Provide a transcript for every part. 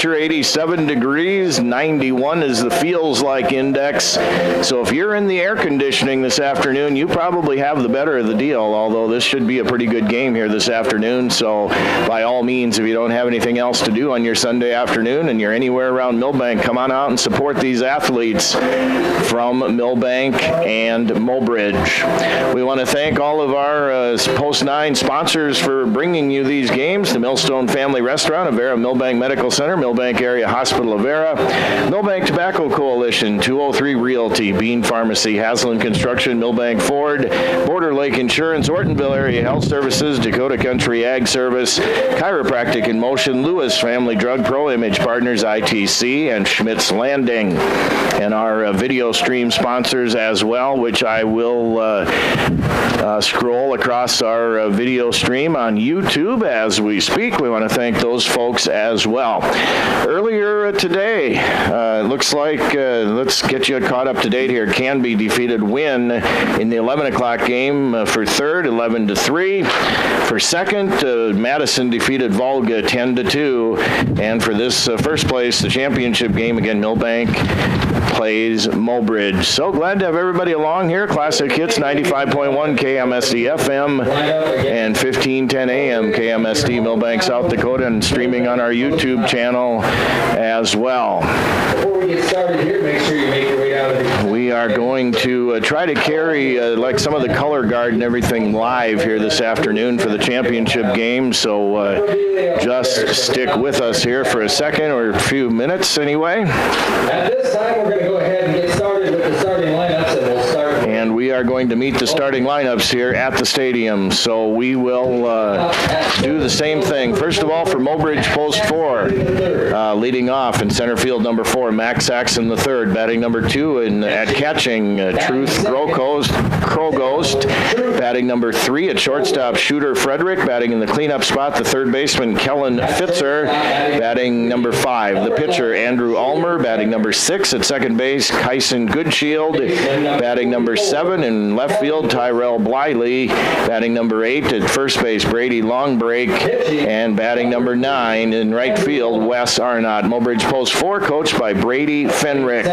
87 degrees, 91 is the feels like index. So if you're in the air conditioning this afternoon, you probably have the better of the deal, although this should be a pretty good game here this afternoon. So by all means, if you don't have anything else to do on your Sunday afternoon and you're anywhere around Milbank, come on out and support these athletes from Milbank and Mobridge. We want to thank all of our Post 9 sponsors for bringing you these games: the Millstone Family Restaurant, Avera Milbank Medical Center, Milbank Area Hospital of Avera, Milbank Tobacco Coalition, 203 Realty, Bean Pharmacy, Haslam Construction, Milbank Ford, Border Lake Insurance, Ortonville Area Health Services, Dakota Country Ag Service, Chiropractic in Motion, Lewis Family Drug Pro, Image Partners, ITC, and Schmidt's Landing. And our video stream sponsors as well, which I will scroll across our video stream on YouTube as we speak. We want to thank those folks as well. Earlier today, looks like, let's get you caught up to date here. Canby defeated Wynn in the 11 o'clock game for third, 11-3. For second, Madison defeated Volga 10-2. And for this first place, the championship game, again, Milbank plays Mobridge. So glad to have everybody along here. Classic Hits 95.1 KMSD FM and 1510 AM KMSD Milbank, South Dakota, and streaming on our YouTube channel as well. Before we get started here, make sure you make your way out of the... We are going to try to carry like some of the color guard and everything live here this afternoon for the championship game. So just stick with us here for a second or a few minutes anyway. At this time, we're going to go ahead and get started with the starting lineups, and we'll start. And we are going to meet the starting lineups here at the stadium. So we will do the same thing. First of all, for Mobridge Post 4, leading off in center field, number 4, Max Saxon III. Batting number 2 at catching, Truth Krogost. Batting number 3 at shortstop, Shooter Frederick. Batting in the cleanup spot, the third baseman, Kellen Fitzer. Batting number 5, the pitcher, Andrew Ulmer. Batting number 6 at second base, Kyson Goodshield. Batting number 7 in left field, Tyrell Bliley. Batting number 8 at first base, Brady Longbreak. And batting number 9 in right field, Wes Arnott. Mobridge Post 4, coached by Brady Fenrick.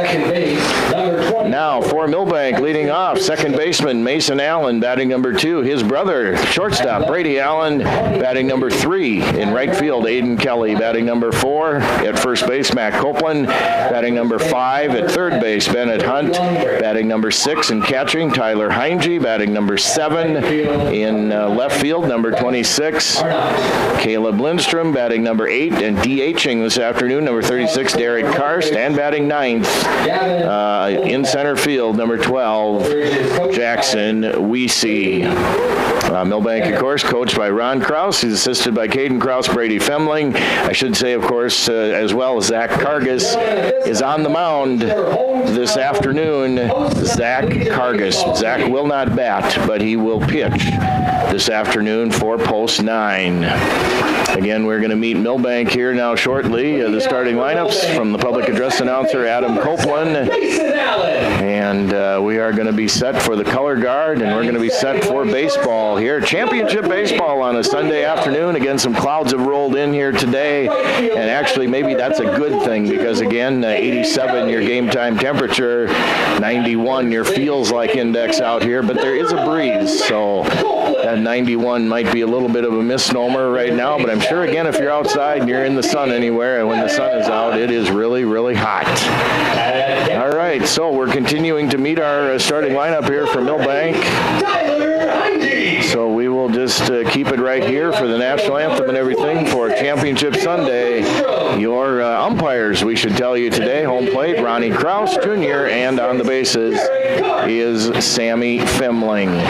Now for Milbank, leading off, second baseman Mason Allen. Batting number 2, his brother, shortstop Brady Allen. Batting number 3 in right field, Aiden Kelly. Batting number 4 at first base, Matt Copeland. Batting number 5 at third base, Bennett Hunt. Batting number 6 in catching, Tyler Heinge. Batting number 7 in left field, number 26, Caleb Lindstrom. Batting number 8 and DHing this afternoon, number 36, Derek Karst. And batting 9th in center field, number 12, Jackson Weesey. Milbank, of course, coached by Ron Kraus. He's assisted by Caden Kraus, Brady Femling. I should say, of course, as well as Zach Kargas is on the mound this afternoon. Zach Kargas. Zach will not bat, but he will pitch this afternoon for Post 9. Again, we're going to meet Milbank here now shortly. The starting lineups from the public address announcer, Adam Copeland. And we are going to be set for the color guard, and we're going to be set for baseball here. Championship baseball on a Sunday afternoon. Again, some clouds have rolled in here today. And actually, maybe that's a good thing because, again, 87 your game time temperature, 91 your feels like index out here. But there is a breeze, so that 91 might be a little bit of a misnomer right now. But I'm sure, again, if you're outside and you're in the sun anywhere, and when the sun is out, it is really, really hot. All right, so we're continuing to meet our starting lineup here for Milbank. So we will just keep it right here for the national anthem and everything for Championship Sunday. Your umpires, we should tell you today, home plate, Ronnie Kraus Jr., and on the bases is Sammy Femling.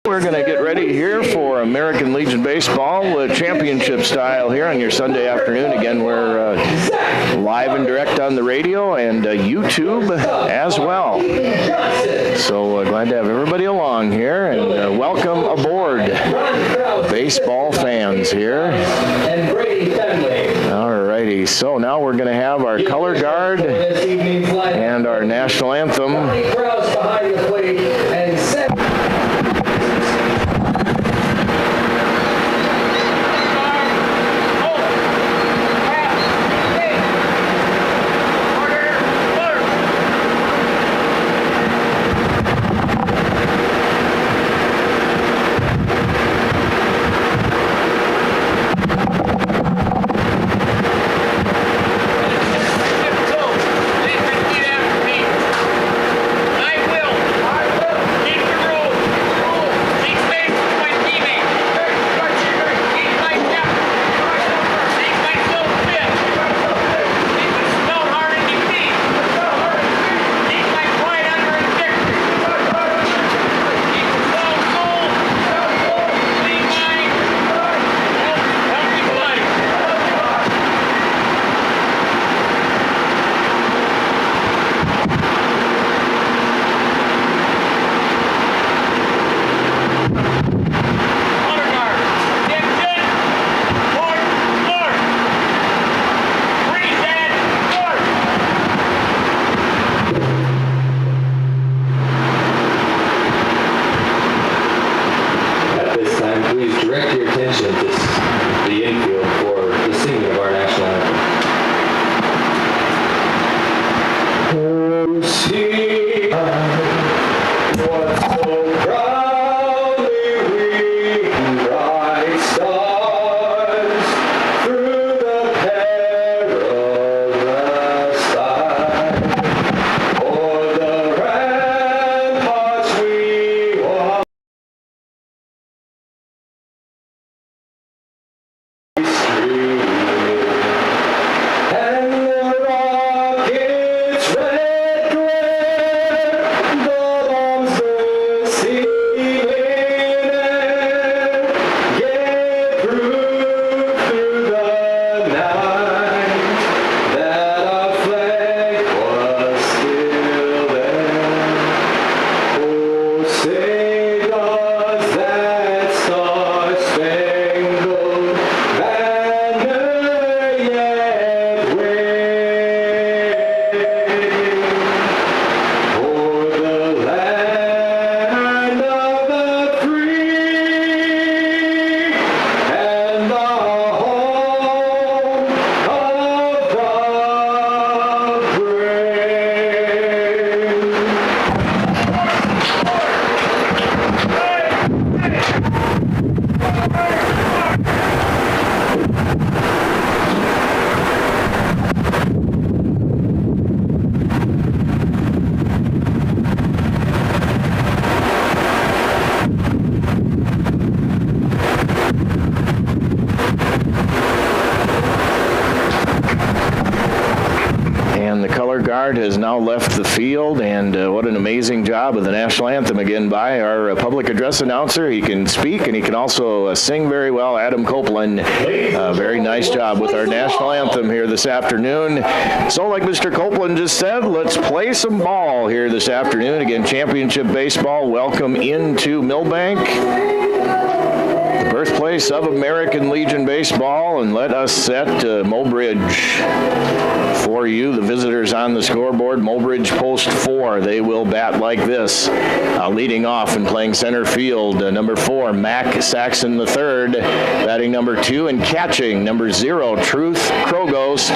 We're going to get ready here for American Legion Baseball, championship style here on your Sunday afternoon. Again, we're live and direct on the radio and YouTube as well. So glad to have everybody along here, and welcome aboard, baseball fans here. All righty, so now we're going to have our color guard and our national anthem. guard has now left the field, and what an amazing job of the national anthem again by our public address announcer. He can speak and he can also sing very well. Adam Copeland, very nice job with our national anthem here this afternoon. So like Mr. Copeland just said, let's play some ball here this afternoon. Again, championship baseball. Welcome into Milbank, the birthplace of American Legion baseball, and let us set Mobridge for you. The visitors on the scoreboard, Mobridge post 4. They will bat like this. Leading off and playing center field, number 4, Mac Saxon III. Batting number 2 and catching, number 0, Truth Krogost.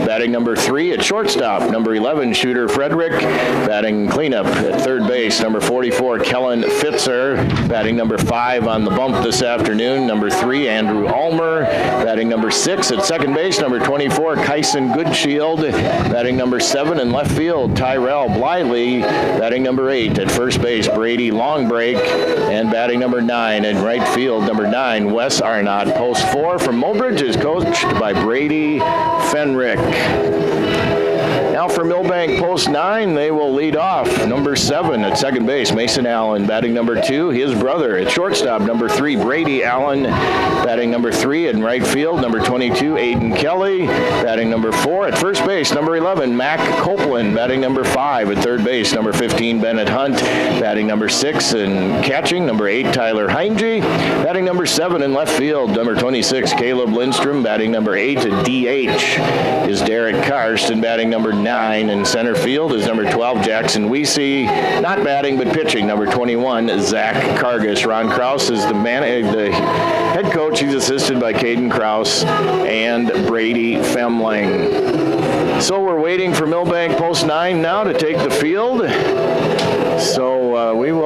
Batting number 3 at shortstop, number 11, Shooter Frederick. Batting cleanup at third base, number 44, Kellen Fitzer. Batting number 5 on the bump this afternoon, number 3, Andrew Ulmer. Batting number 6 at second base, number 24, Kyson Goodshield. Batting number 7 in left field, Tyrell Bliley. Batting number 8 at first base, Brady Longbreak. And batting number 9 in right field, number 9, Wes Arnott. Post 4 from Mobridge is coached by Brady Fenrick. Now for Milbank post 9, they will lead off. Number 7 at second base, Mason Allen. Batting number 2, his brother at shortstop, number 3, Brady Allen. Batting number 3 in right field, number 22, Aiden Kelly. Batting number 4 at first base, number 11, Mac Copeland. Batting number 5 at third base, number 15, Bennett Hunt. Batting number 6 and catching, number 8, Tyler Heinge. Batting number 7 in left field, number 26, Caleb Lindstrom. Batting number 8 at DH is Derek Karst. And batting number 9 in center field is number 12, Jackson Weesey. Not batting, but pitching, number 21, Zach Kargas. Ron Kraus is the head coach. He's assisted by Caden Kraus and Brady Femling. So we're waiting for Milbank post 9 now to take the field. So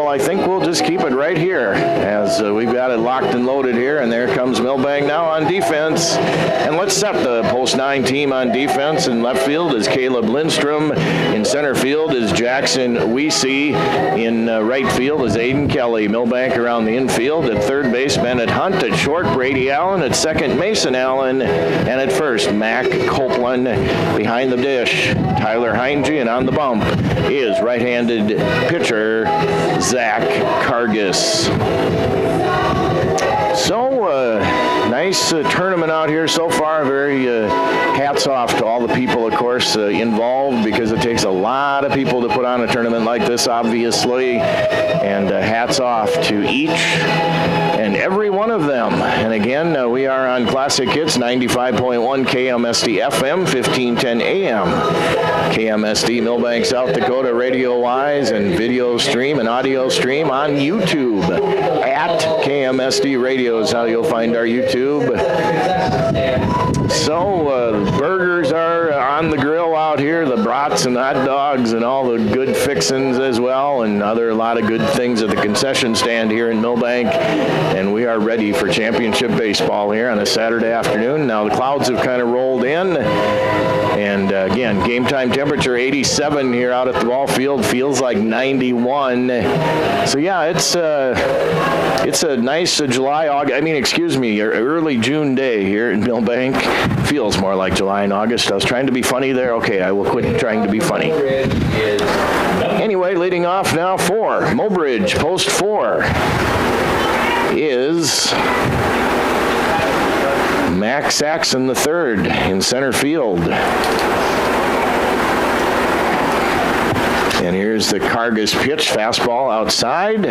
I think we'll just keep it right here as we've got it locked and loaded here. And there comes Milbank now on defense. And let's set the post 9 team on defense. In left field is Caleb Lindstrom. In center field is Jackson Weesey. In right field is Aiden Kelly. Milbank around the infield. At third base, Bennett Hunt. At short, Brady Allen. At second, Mason Allen. And at first, Mac Copeland. Behind the dish, Tyler Heinge. And on the bump is right-handed pitcher Zach Kargas. So, nice tournament out here so far. Very hats off to all the people, of course, involved, because it takes a lot of people to put on a tournament like this, obviously. And hats off to each and every one of them. And again, we are on Classic Hits 95.1 KMSD FM, 1510 AM. KMSD Milbank, South Dakota, radio-wise, and video stream and audio stream on YouTube. At KMSD Radio is how you'll find our YouTube. So, burgers are on the grill out here, the brats and hot dogs and all the good fixins as well, and a lot of good things at the concession stand here in Milbank. And we are ready for championship baseball here on a Saturday afternoon. Now the clouds have kind of rolled in. And again, game time temperature 87 here out at the ball field. Feels like 91. So yeah, it's a nice early June day here in Milbank. Feels more like July and August. I was trying to be funny there. Okay, I will quit trying to be funny. Anyway, leading off now for Mobridge, post 4 is Mac Saxon III in center field. And here's the Kargas pitch, fastball outside.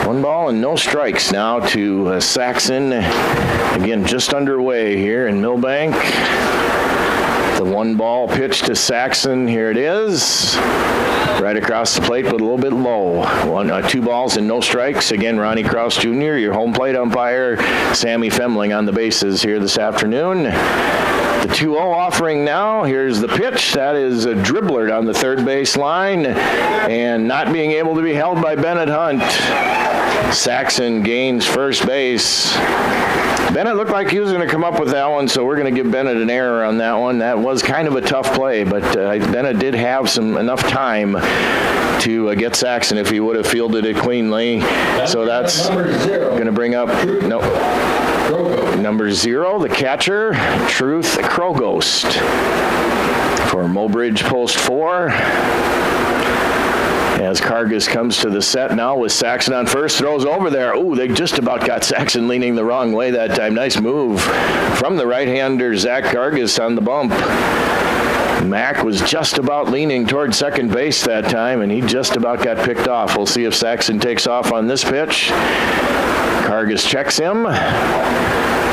1 ball and no strikes now to Saxon. Again, just underway here in Milbank. The 1 ball pitch to Saxon. Here it is. Right across the plate, but a little bit low. 2 balls and no strikes. Again, Ronnie Kraus Jr., your home plate umpire. Sammy Femling on the bases here this afternoon. The 2-0 offering now. Here's the pitch. That is dribblered on the third base line and not being able to be held by Bennett Hunt. Saxon gains first base. Bennett looked like he was going to come up with that one, so we're going to give Bennett an error on that one. That was kind of a tough play, but Bennett did have enough time to get Saxon if he would have fielded it cleanly. So that's going to bring up number 0, the catcher, Truth Krogost. for Mobridge post 4. As Kargas comes to the set now with Saxon on first, throws over there. Ooh, they just about got Saxon leaning the wrong way that time. Nice move from the right-hander, Zach Kargas on the bump. Mac was just about leaning toward second base that time, and he just about got picked off. We'll see if Saxon takes off on this pitch. Kargas checks him.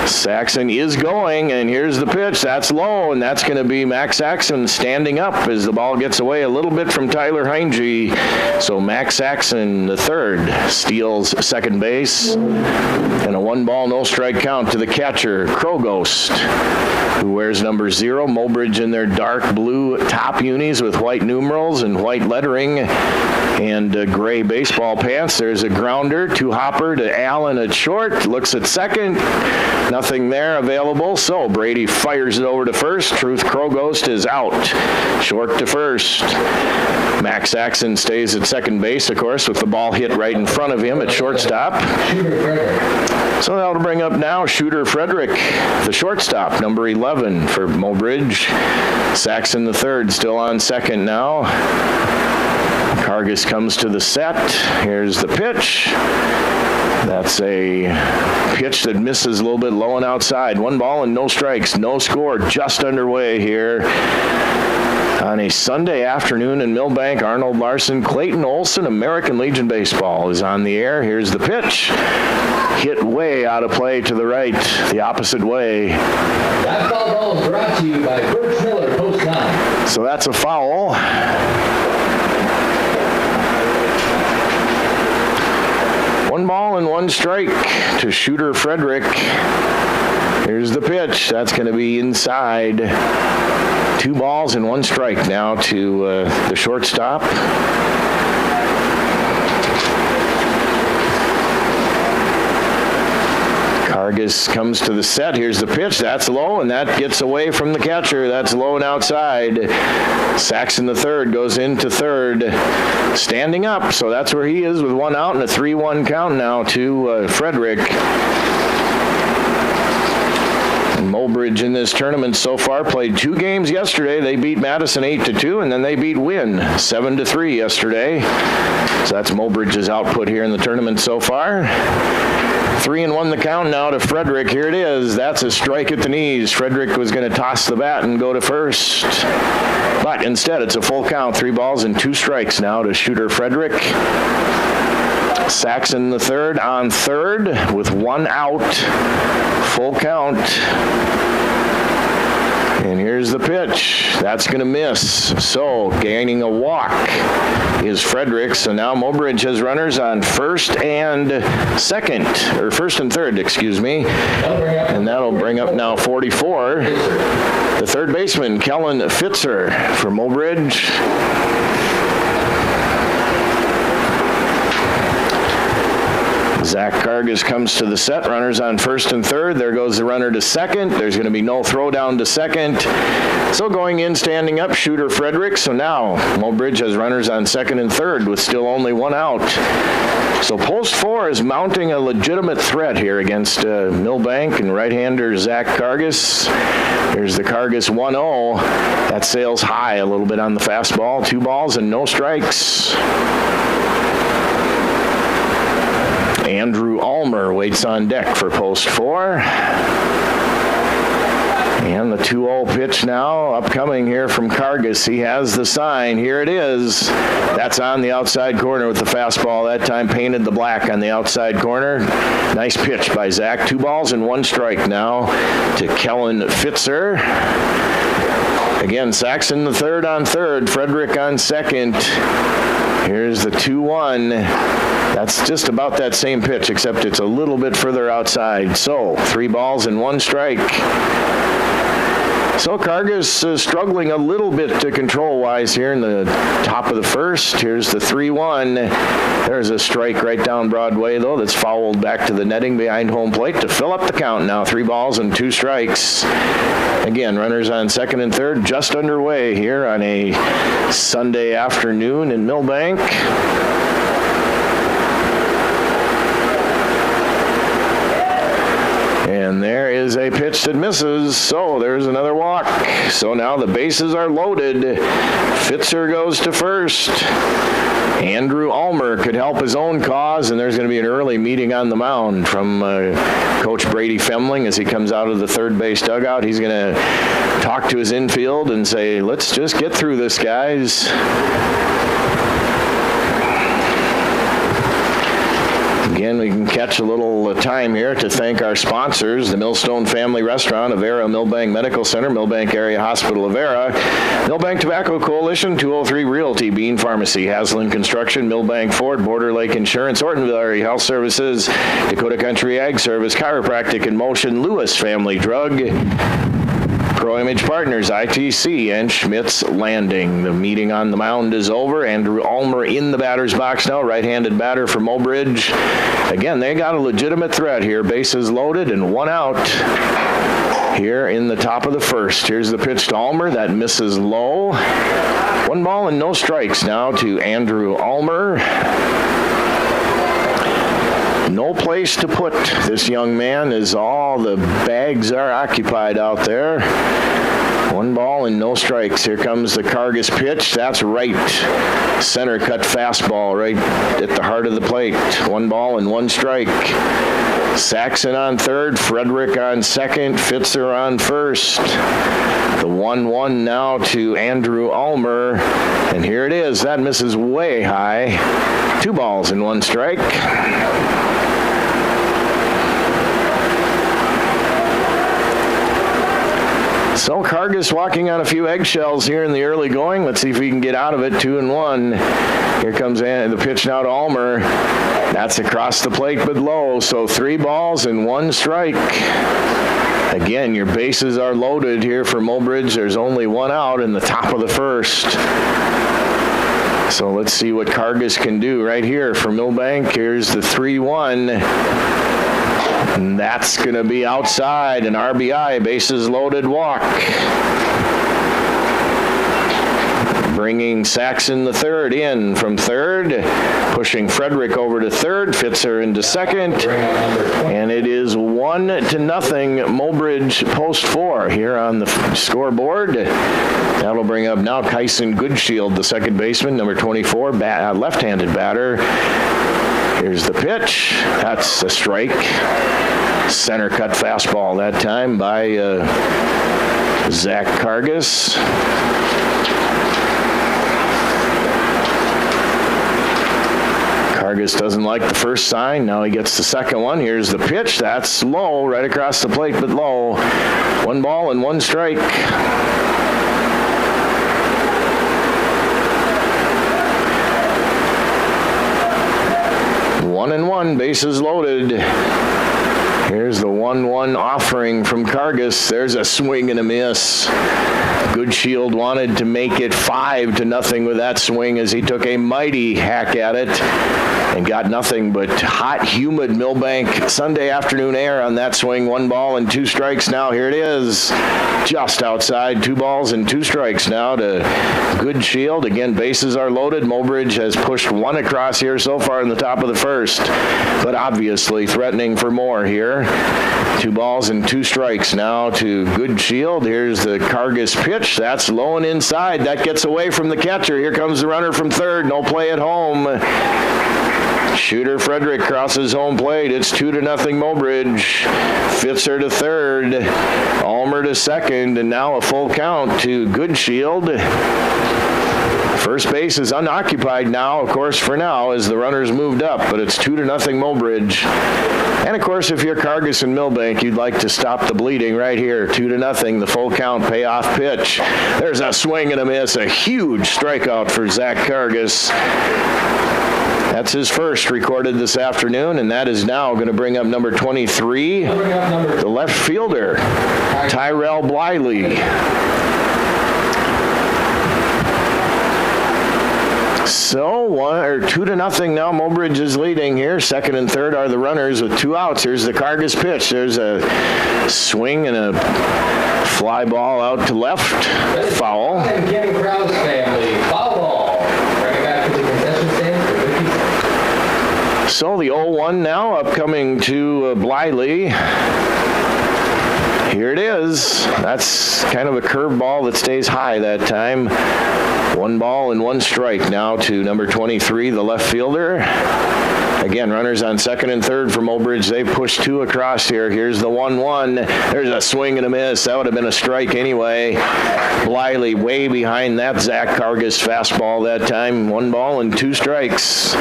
Saxon is going, and here's the pitch. That's low, and that's going to be Max Saxon standing up as the ball gets away a little bit from Tyler Heinge. So Max Saxon, the third, steals second base, and a 1-ball, no-strike count to the catcher, Kroghost, who wears number 0. Mobridge in their dark blue top unis with white numerals and white lettering and gray baseball pants. There's a grounder to Hopper to Allen at short. Looks at second. Nothing there available, so Brady fires it over to first. Truth Kroghost is out. Short to first. Max Saxon stays at second base, of course, with the ball hit right in front of him at shortstop. So that'll bring up now Shooter Frederick, the shortstop, number 11 for Mobridge. Saxon the third, still on second now. Kargas comes to the set. Here's the pitch. That's a pitch that misses a little bit low and outside. 1 ball and no strikes. No score just underway here on a Sunday afternoon in Milbank. Arnold Larsen, Clayton Olson, American Legion Baseball is on the air. Here's the pitch. Hit way out of play to the right, the opposite way. That foul ball is brought to you by Birch Miller, post 9. So that's a foul. 1 ball and 1 strike to Shooter Frederick. Here's the pitch. That's going to be inside. 2 balls and 1 strike now to the shortstop. Kargas comes to the set. Here's the pitch. That's low, and that gets away from the catcher. That's low and outside. Saxon the third goes into third, standing up. So that's where he is with 1 out and a 3-1 count now to Frederick. And Mobridge in this tournament so far played 2 games yesterday. They beat Madison 8-2, and then they beat Wynn 7-3 yesterday. So that's Mobridge's output here in the tournament so far. 3-1 the count now to Frederick. Here it is. That's a strike at the knees. Frederick was going to toss the bat and go to first. But instead, it's a full count. 3 balls and 2 strikes now to Shooter Frederick. Saxon the third on third with 1 out. Full count. And here's the pitch. That's going to miss. So gaining a walk is Frederick. So now Mobridge has runners on first and third, excuse me. And that'll bring up now 44. The third baseman, Kellen Fitzer for Mobridge. Zach Kargas comes to the set. Runners on first and third. There goes the runner to second. There's going to be no throw down to second. So going in, standing up, Shooter Frederick. So now Mobridge has runners on second and third with still only 1 out. So post 4 is mounting a legitimate threat here against Milbank and right-hander Zach Kargas. Here's the Kargas 1-0. That sails high a little bit on the fastball. 2 balls and no strikes. Andrew Ulmer waits on deck for post 4. And the 2-0 pitch now upcoming here from Kargas. He has the sign. Here it is. That's on the outside corner with the fastball. That time painted the black on the outside corner. Nice pitch by Zach. 2 balls and 1 strike now to Kellen Fitzer. Again, Saxon the third on third. Frederick on second. Here's the 2-1. That's just about that same pitch, except it's a little bit further outside. So 3 balls and 1 strike. So Kargas is struggling a little bit to control-wise here in the top of the first. Here's the 3-1. There's a strike right down Broadway, though, that's fouled back to the netting behind home plate to fill up the count now. 3 balls and 2 strikes. Again, runners on second and third just underway here on a Sunday afternoon in Milbank. And there is a pitch that misses, so there's another walk. So now the bases are loaded. Fitzer goes to first. Andrew Ulmer could help his own cause, and there's going to be an early meeting on the mound from Coach Brady Femling as he comes out of the third base dugout. He's going to talk to his infield and say, let's just get through this, guys. Again, we can catch a little time here to thank our sponsors, the Millstone Family Restaurant, Avera Milbank Medical Center, Milbank Area Hospital, Avera, Milbank Tobacco Coalition, 203 Realty, Bean Pharmacy, Haslam Construction, Milbank Ford, Border Lake Insurance, Ortonville Area Health Services, Dakota Country Ag Service, Chiropractic in Motion, Lewis Family Drug, Pro Image Partners, ITC, and Schmidt's Landing. The meeting on the mound is over. Andrew Ulmer in the batter's box now, right-handed batter for Mobridge. Again, they got a legitimate threat here. Bases loaded and one out here in the top of the first. Here's the pitch to Ulmer. That misses low. 1 ball and no strikes now to Andrew Ulmer. No place to put this young man as all the bags are occupied out there. 1 ball and no strikes. Here comes the Cargus pitch. That's right. Center cut fastball right at the heart of the plate. 1 ball and 1 strike. Saxon on third, Frederick on second, Fitzer on first. The 1-1 now to Andrew Ulmer. And here it is. That misses way high. 2 balls and 1 strike. So Cargus walking on a few eggshells here in the early going. Let's see if we can get out of it. 2-1. Here comes the pitch now to Ulmer. That's across the plate but low. So 3 balls and 1 strike. Again, your bases are loaded here for Mobridge. There's only 1 out in the top of the first. So let's see what Cargus can do right here for Milbank. Here's the 3-1. And that's going to be outside, an RBI, bases loaded walk. Bringing Saxon the third in from third, pushing Frederick over to third, Fitzer into second, and it is 1-0 Mobridge post 4 here on the scoreboard. That'll bring up now Kyson Goodshield, the second baseman, number 24, left-handed batter. Here's the pitch. That's a strike. Center cut fastball that time by Zach Cargus. Cargus doesn't like the first sign. Now he gets the second one. Here's the pitch. That's low, right across the plate, but low. 1 ball and 1 strike. 1-1, bases loaded. Here's the 1-1 offering from Cargus. There's a swing and a miss. Goodshield wanted to make it 5-0 with that swing as he took a mighty hack at it and got nothing but hot, humid Milbank Sunday afternoon air on that swing. 1 ball and 2 strikes now. Here it is. Just outside. 2 balls and 2 strikes now to Goodshield. Again, bases are loaded. Mobridge has pushed 1 across here so far in the top of the first, but obviously threatening for more here. 2 balls and 2 strikes now to Goodshield. Here's the Cargus pitch. That's low and inside. That gets away from the catcher. Here comes the runner from third. No play at home. Shooter Frederick crosses home plate. It's 2-0 Mobridge. Fitzer to third. Ulmer to second. And now a full count to Goodshield. First base is unoccupied now, of course, for now, as the runners moved up, but it's 2-0 Mobridge. And, of course, if you're Cargus and Milbank, you'd like to stop the bleeding right here. 2-0, the full count payoff pitch. There's a swing and a miss, a huge strikeout for Zach Cargus. That's his first recorded this afternoon, and that is now going to bring up number 23, the left fielder, Tyrell Bliley. So 2-0 now. Mobridge is leading here. Second and third are the runners with 2 outs. Here's the Cargus pitch. There's a swing and a fly ball out to left. Foul. Kenny Krause family. Foul ball. Right back to the concession stand for 50. So the 0-1 now upcoming to Bliley. Here it is. That's kind of a curveball that stays high that time. 1 ball and 1 strike now to number 23, the left fielder. Again, runners on second and third for Mobridge. They've pushed 2 across here. Here's the 1-1. There's a swing and a miss. That would have been a strike anyway. Bliley way behind that Zach Cargus fastball that time. 1 ball and 2 strikes.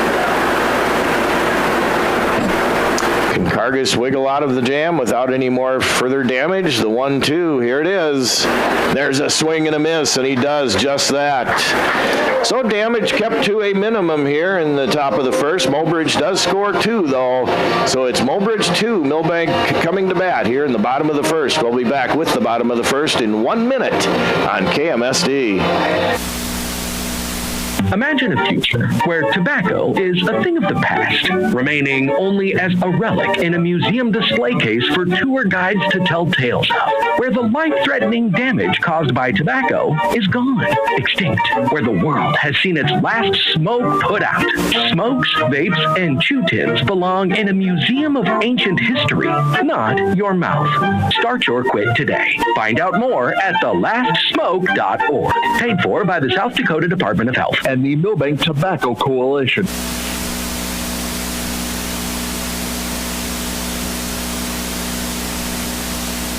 Can Cargus wiggle out of the jam without any more further damage? The 1-2, here it is. There's a swing and a miss, and he does just that. So damage kept to a minimum here in the top of the first. Mobridge does score 2, though. So it's Mobridge 2, Milbank coming to bat here in the bottom of the first. We'll be back with the bottom of the first in 1 minute on KMSD. Imagine a future where tobacco is a thing of the past, remaining only as a relic in a museum display case for tour guides to tell tales of, where the life-threatening damage caused by tobacco is gone, extinct, where the world has seen its last smoke put out. Smokes, vapes, and chew tins belong in a museum of ancient history, not your mouth. Start your quit today. Find out more at thelastsmoke.org. Paid for by the South Dakota Department of Health and the Milbank Tobacco Coalition.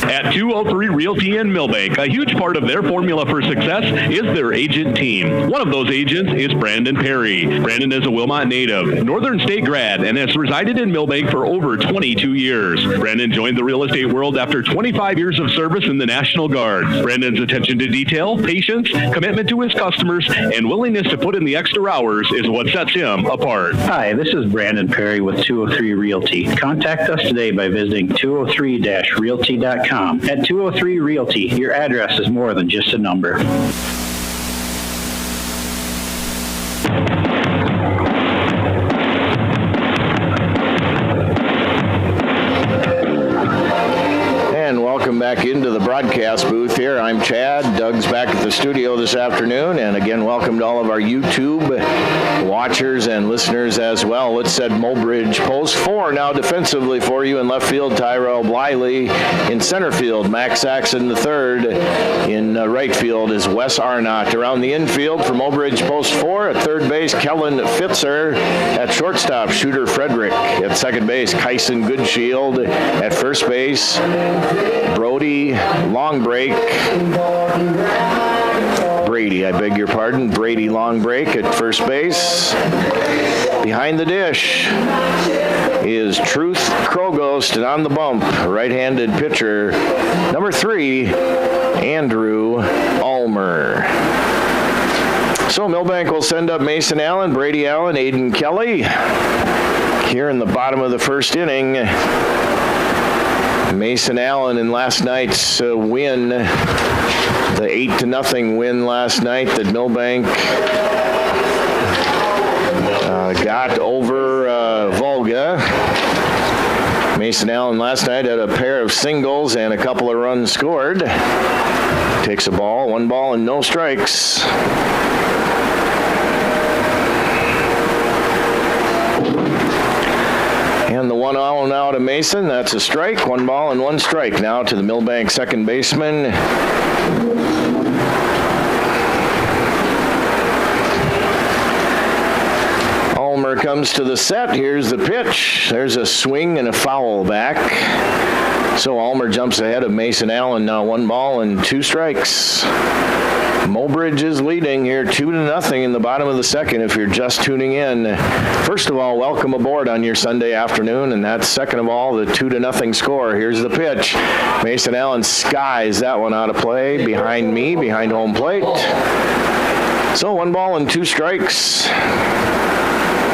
At 203 Realty in Milbank, a huge part of their formula for success is their agent team. One of those agents is Brandon Perry. Brandon is a Wilmot native, Northern State grad, and has resided in Milbank for over 22 years. Brandon joined the real estate world after 25 years of service in the National Guard. Brandon's attention to detail, patience, commitment to his customers, and willingness to put in the extra hours is what sets him apart. Hi, this is Brandon Perry with 203 Realty. Contact us today by visiting 203-realty.com. At 203 Realty, your address is more than just a number. And welcome back into the broadcast booth here. I'm Chad. Doug's back at the studio this afternoon. And again, welcome to all of our YouTube watchers and listeners as well. Let's set Mobridge post 4 now defensively for you. In left field, Tyrell Bliley. In center field, Max Saxon III. In right field is Wes Arnott. Around the infield for Mobridge post 4. At third base, Kellen Fitzer. At shortstop, Shooter Frederick. At second base, Kyson Goodshield. At first base, Brody Longbreak. Brady, I beg your pardon. Brady Longbreak at first base. Behind the dish is Truth Krogost, and on the bump, right-handed pitcher, number 3, Andrew Ulmer. So Milbank will send up Mason Allen, Brady Allen, Aiden Kelly. Here in the bottom of the first inning, Mason Allen in last night's win, the 8-0 win last night that Milbank got over Volga. Mason Allen last night had a pair of singles and a couple of runs scored. Takes a ball, 1 ball and no strikes. And the 1-0 now to Mason. That's a strike. 1 ball and 1 strike now to the Milbank second baseman. Ulmer comes to the set. Here's the pitch. There's a swing and a foul back. So Ulmer jumps ahead of Mason Allen now. 1 ball and 2 strikes. Mobridge is leading here 2-0 in the bottom of the second if you're just tuning in. First of all, welcome aboard on your Sunday afternoon, and that's second of all the 2-0 score. Here's the pitch. Mason Allen skies that one out of play behind me, behind home plate. So 1 ball and 2 strikes.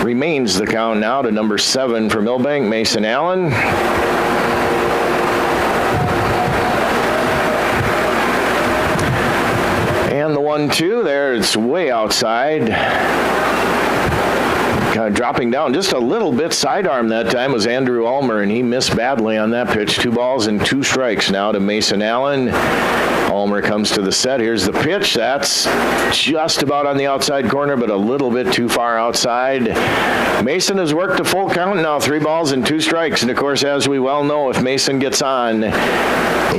Remains the count now to number 7 for Milbank, Mason Allen. And the 1-2 there, it's way outside. Kind of dropping down just a little bit. Sidearm that time was Andrew Ulmer, and he missed badly on that pitch. 2 balls and 2 strikes now to Mason Allen. Ulmer comes to the set. Here's the pitch. That's just about on the outside corner, but a little bit too far outside. Mason has worked a full count now, 3 balls and 2 strikes. And of course, as we well know, if Mason gets on,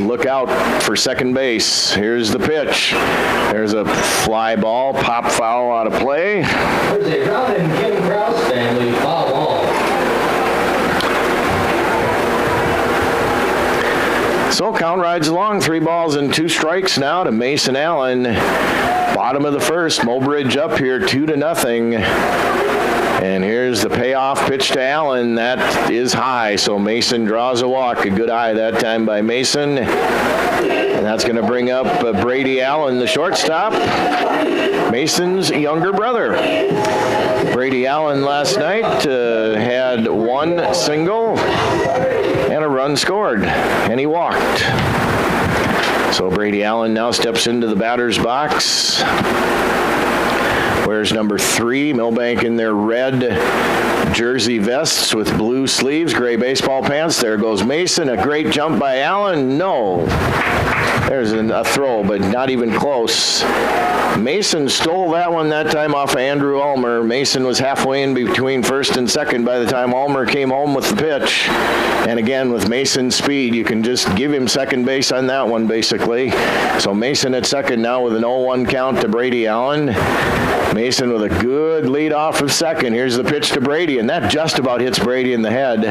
look out for second base. Here's the pitch. There's a fly ball, pop foul out of play. There's a Ron and Kim Krause family foul ball. So count rides along, 3 balls and 2 strikes now to Mason Allen. Bottom of the first, Mobridge up here 2-0. And here's the payoff pitch to Allen. That is high, so Mason draws a walk. A good eye that time by Mason. And that's going to bring up Brady Allen, the shortstop, Mason's younger brother. Brady Allen last night had 1 single and a run scored, and he walked. So Brady Allen now steps into the batter's box. Wears number 3, Milbank in their red jersey vests with blue sleeves, gray baseball pants. There goes Mason. A great jump by Allen. No. There's a throw, but not even close. Mason stole that one that time off of Andrew Ulmer. Mason was halfway in between first and second by the time Ulmer came home with the pitch. And again, with Mason's speed, you can just give him second base on that one, basically. So Mason at second now with an 0-1 count to Brady Allen. Mason with a good lead off of second. Here's the pitch to Brady, and that just about hits Brady in the head.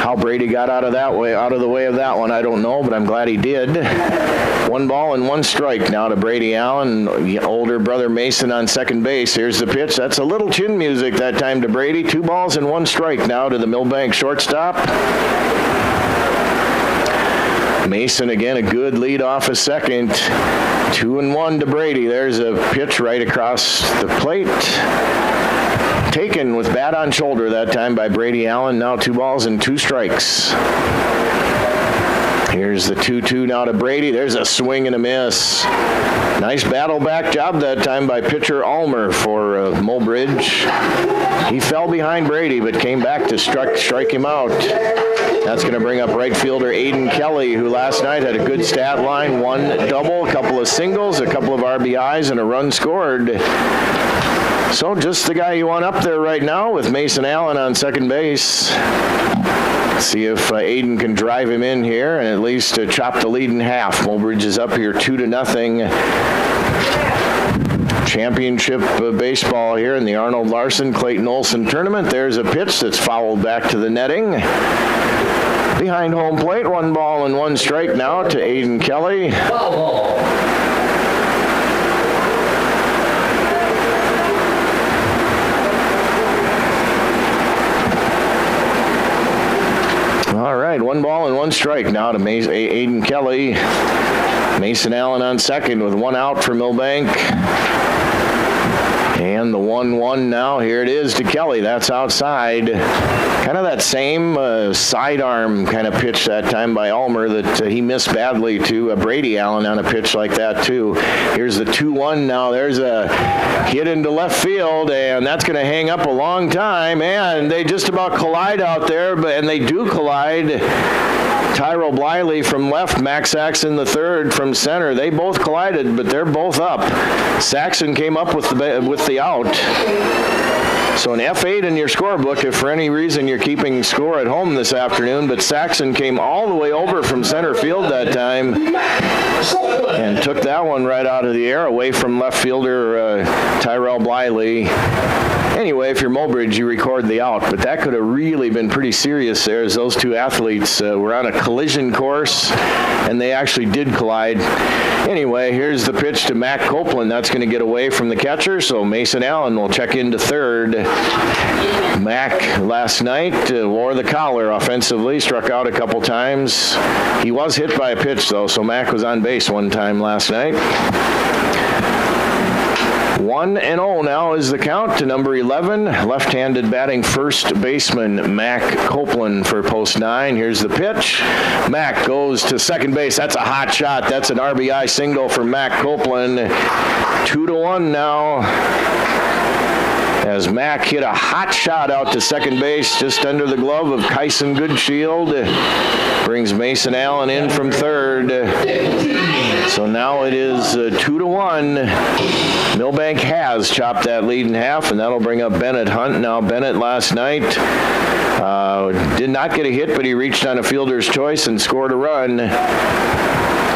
How Brady got out of the way of that one, I don't know, but I'm glad he did. 1 ball and 1 strike now to Brady Allen. Older brother Mason on second base. Here's the pitch. That's a little chin music that time to Brady. 2 balls and 1 strike now to the Milbank shortstop. Mason again, a good lead off a second. 2-1 to Brady. There's a pitch right across the plate. Taken with bat on shoulder that time by Brady Allen. Now 2 balls and 2 strikes. Here's the 2-2 now to Brady. There's a swing and a miss. Nice battle back job that time by pitcher Ulmer for Mobridge. He fell behind Brady but came back to strike him out. That's going to bring up right fielder Aiden Kelly, who last night had a good stat line. 1 double, a couple of singles, a couple of RBIs, and a run scored. So just the guy you want up there right now with Mason Allen on second base. See if Aiden can drive him in here and at least chop the lead in half. Mobridge is up here 2-0. Championship baseball here in the Arnold Larsen Clayton Olson tournament. There's a pitch that's fouled back to the netting. Behind home plate, 1 ball and 1 strike now to Aiden Kelly. Foul ball. All right, 1 ball and 1 strike now to Aiden Kelly. Mason Allen on second with 1 out for Milbank. And the 1-1 now, here it is to Kelly. That's outside. Kind of that same sidearm kind of pitch that time by Ulmer that he missed badly to Brady Allen on a pitch like that too. Here's the 2-1 now. There's a hit into left field, and that's going to hang up a long time. And they just about collide out there, and they do collide. Tyrell Bliley from left, Max Saxon the third from center. They both collided, but they're both up. Saxon came up with the out. So an F8 in your scorebook if for any reason you're keeping score at home this afternoon, but Saxon came all the way over from center field that time and took that one right out of the air away from left fielder Tyrell Bliley. Anyway, if you're Mobridge, you record the out, but that could have really been pretty serious there as those 2 athletes were on a collision course, and they actually did collide. Anyway, here's the pitch to Mac Copeland. That's going to get away from the catcher, so Mason Allen will check into third. Mac last night wore the collar offensively, struck out a couple times. He was hit by a pitch, though, so Mac was on base 1 time last night. 1-0 now is the count to number 11, left-handed batting first baseman Mac Copeland for post 9. Here's the pitch. Mac goes to second base. That's a hot shot. That's an RBI single for Mac Copeland. 2-1 now as Mac hit a hot shot out to second base just under the glove of Kyson Goodshield. Brings Mason Allen in from third. So now it is 2-1. Milbank has chopped that lead in half, and that'll bring up Bennett Hunt. Now Bennett last night did not get a hit, but he reached on a fielder's choice and scored a run.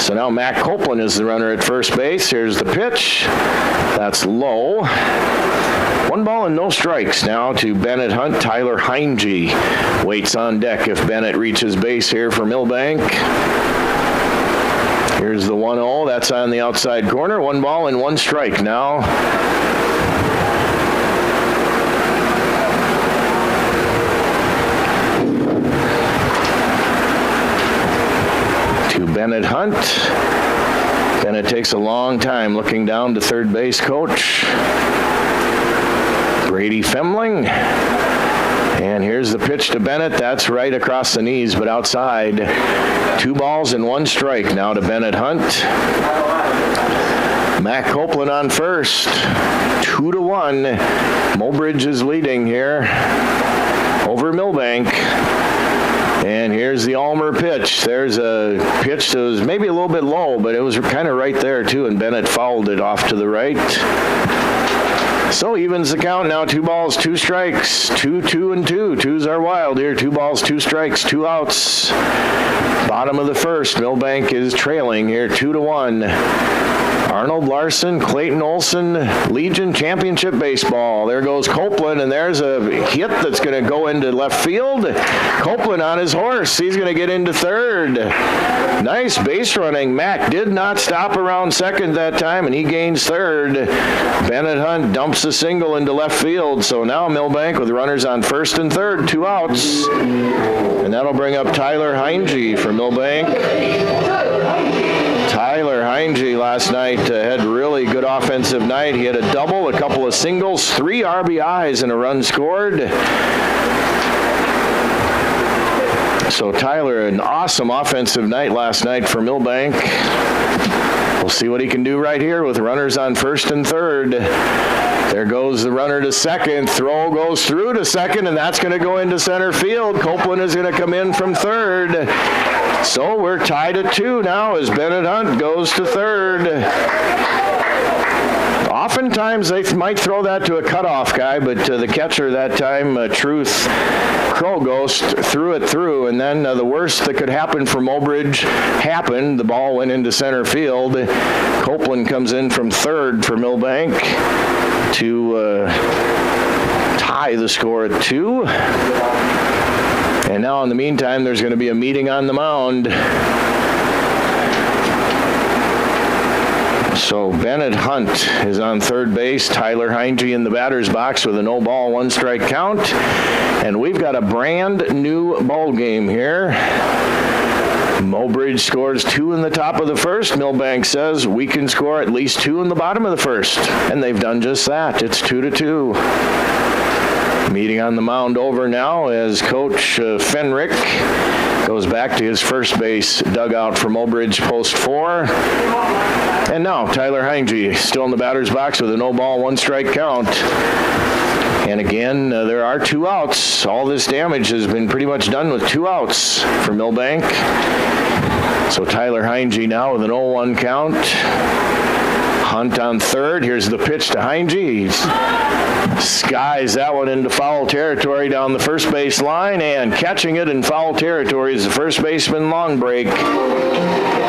So now Matt Copeland is the runner at first base. Here's the pitch. That's low. 1 ball and no strikes now to Bennett Hunt. Tyler Heinge waits on deck if Bennett reaches base here for Milbank. Here's the 1-0. That's on the outside corner. 1 ball and 1 strike now. To Bennett Hunt. Bennett takes a long time looking down to third base coach Brady Femling. And here's the pitch to Bennett. That's right across the knees, but outside. 2 balls and 1 strike now to Bennett Hunt. Matt Copeland on first. 2-1. Mobridge is leading here over Milbank. And here's the Almer pitch. There's a pitch that was maybe a little bit low, but it was kind of right there too, and Bennett fouled it off to the right. So evens the count now. 2 balls, 2 strikes. 2-2 and 2. Twos are wild here. 2 balls, 2 strikes, 2 outs. Bottom of the first. Milbank is trailing here 2-1. Arnold Larsen, Clayton Olson, Legion Championship Baseball. There goes Copeland, and there's a hit that's going to go into left field. Copeland on his horse. He's going to get into third. Nice base running. Mack did not stop around second that time, and he gains third. Bennett Hunt dumps a single into left field. So now Milbank with runners on first and third, 2 outs. And that'll bring up Tyler Heinge for Milbank. Tyler Heinge last night had a really good offensive night. He had a double, a couple of singles, 3 RBIs, and a run scored. So Tyler, an awesome offensive night last night for Milbank. We'll see what he can do right here with runners on first and third. There goes the runner to second. Throw goes through to second, and that's going to go into center field. Copeland is going to come in from third. So we're tied at 2 now as Bennett Hunt goes to third. Oftentimes they might throw that to a cutoff guy, but the catcher that time, Truth Krogost, threw it through, and then the worst that could happen for Mobridge happened. The ball went into center field. Copeland comes in from third for Milbank to tie the score at 2. And now in the meantime, there's going to be a meeting on the mound. So Bennett Hunt is on third base. Tyler Heinge in the batter's box with a 0 ball, 1 strike count. And we've got a brand new ball game here. Mobridge scores 2 in the top of the first. Milbank says we can score at least 2 in the bottom of the first. And they've done just that. It's 2-2. Meeting on the mound over now as Coach Fenrick goes back to his first base dugout for Mobridge post 4. And now Tyler Heinge still in the batter's box with a 0 ball, 1 strike count. And again, there are 2 outs. All this damage has been pretty much done with 2 outs for Milbank. So Tyler Heinge now with an 0-1 count. Hunt on third. Here's the pitch to Heinge. He skies that one into foul territory down the first base line, and catching it in foul territory is the first baseman long break.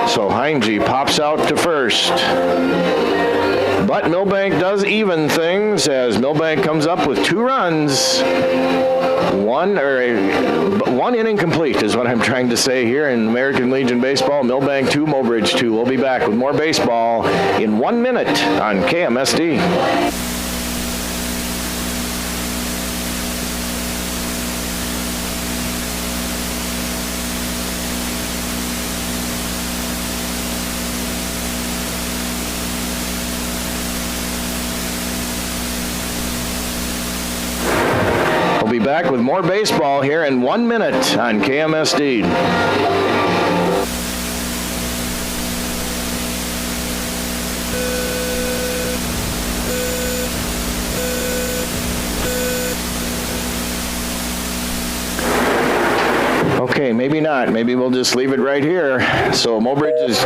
So Heinge pops out to first. But Milbank does even things as Milbank comes up with 2 runs. One inning complete is what I'm trying to say here in American Legion Baseball. Milbank 2, Mobridge 2. We'll be back with more baseball in 1 minute on KMSD. We'll be back with more baseball here in 1 minute on KMSD. Okay, maybe not. Maybe we'll just leave it right here. So Mobridge is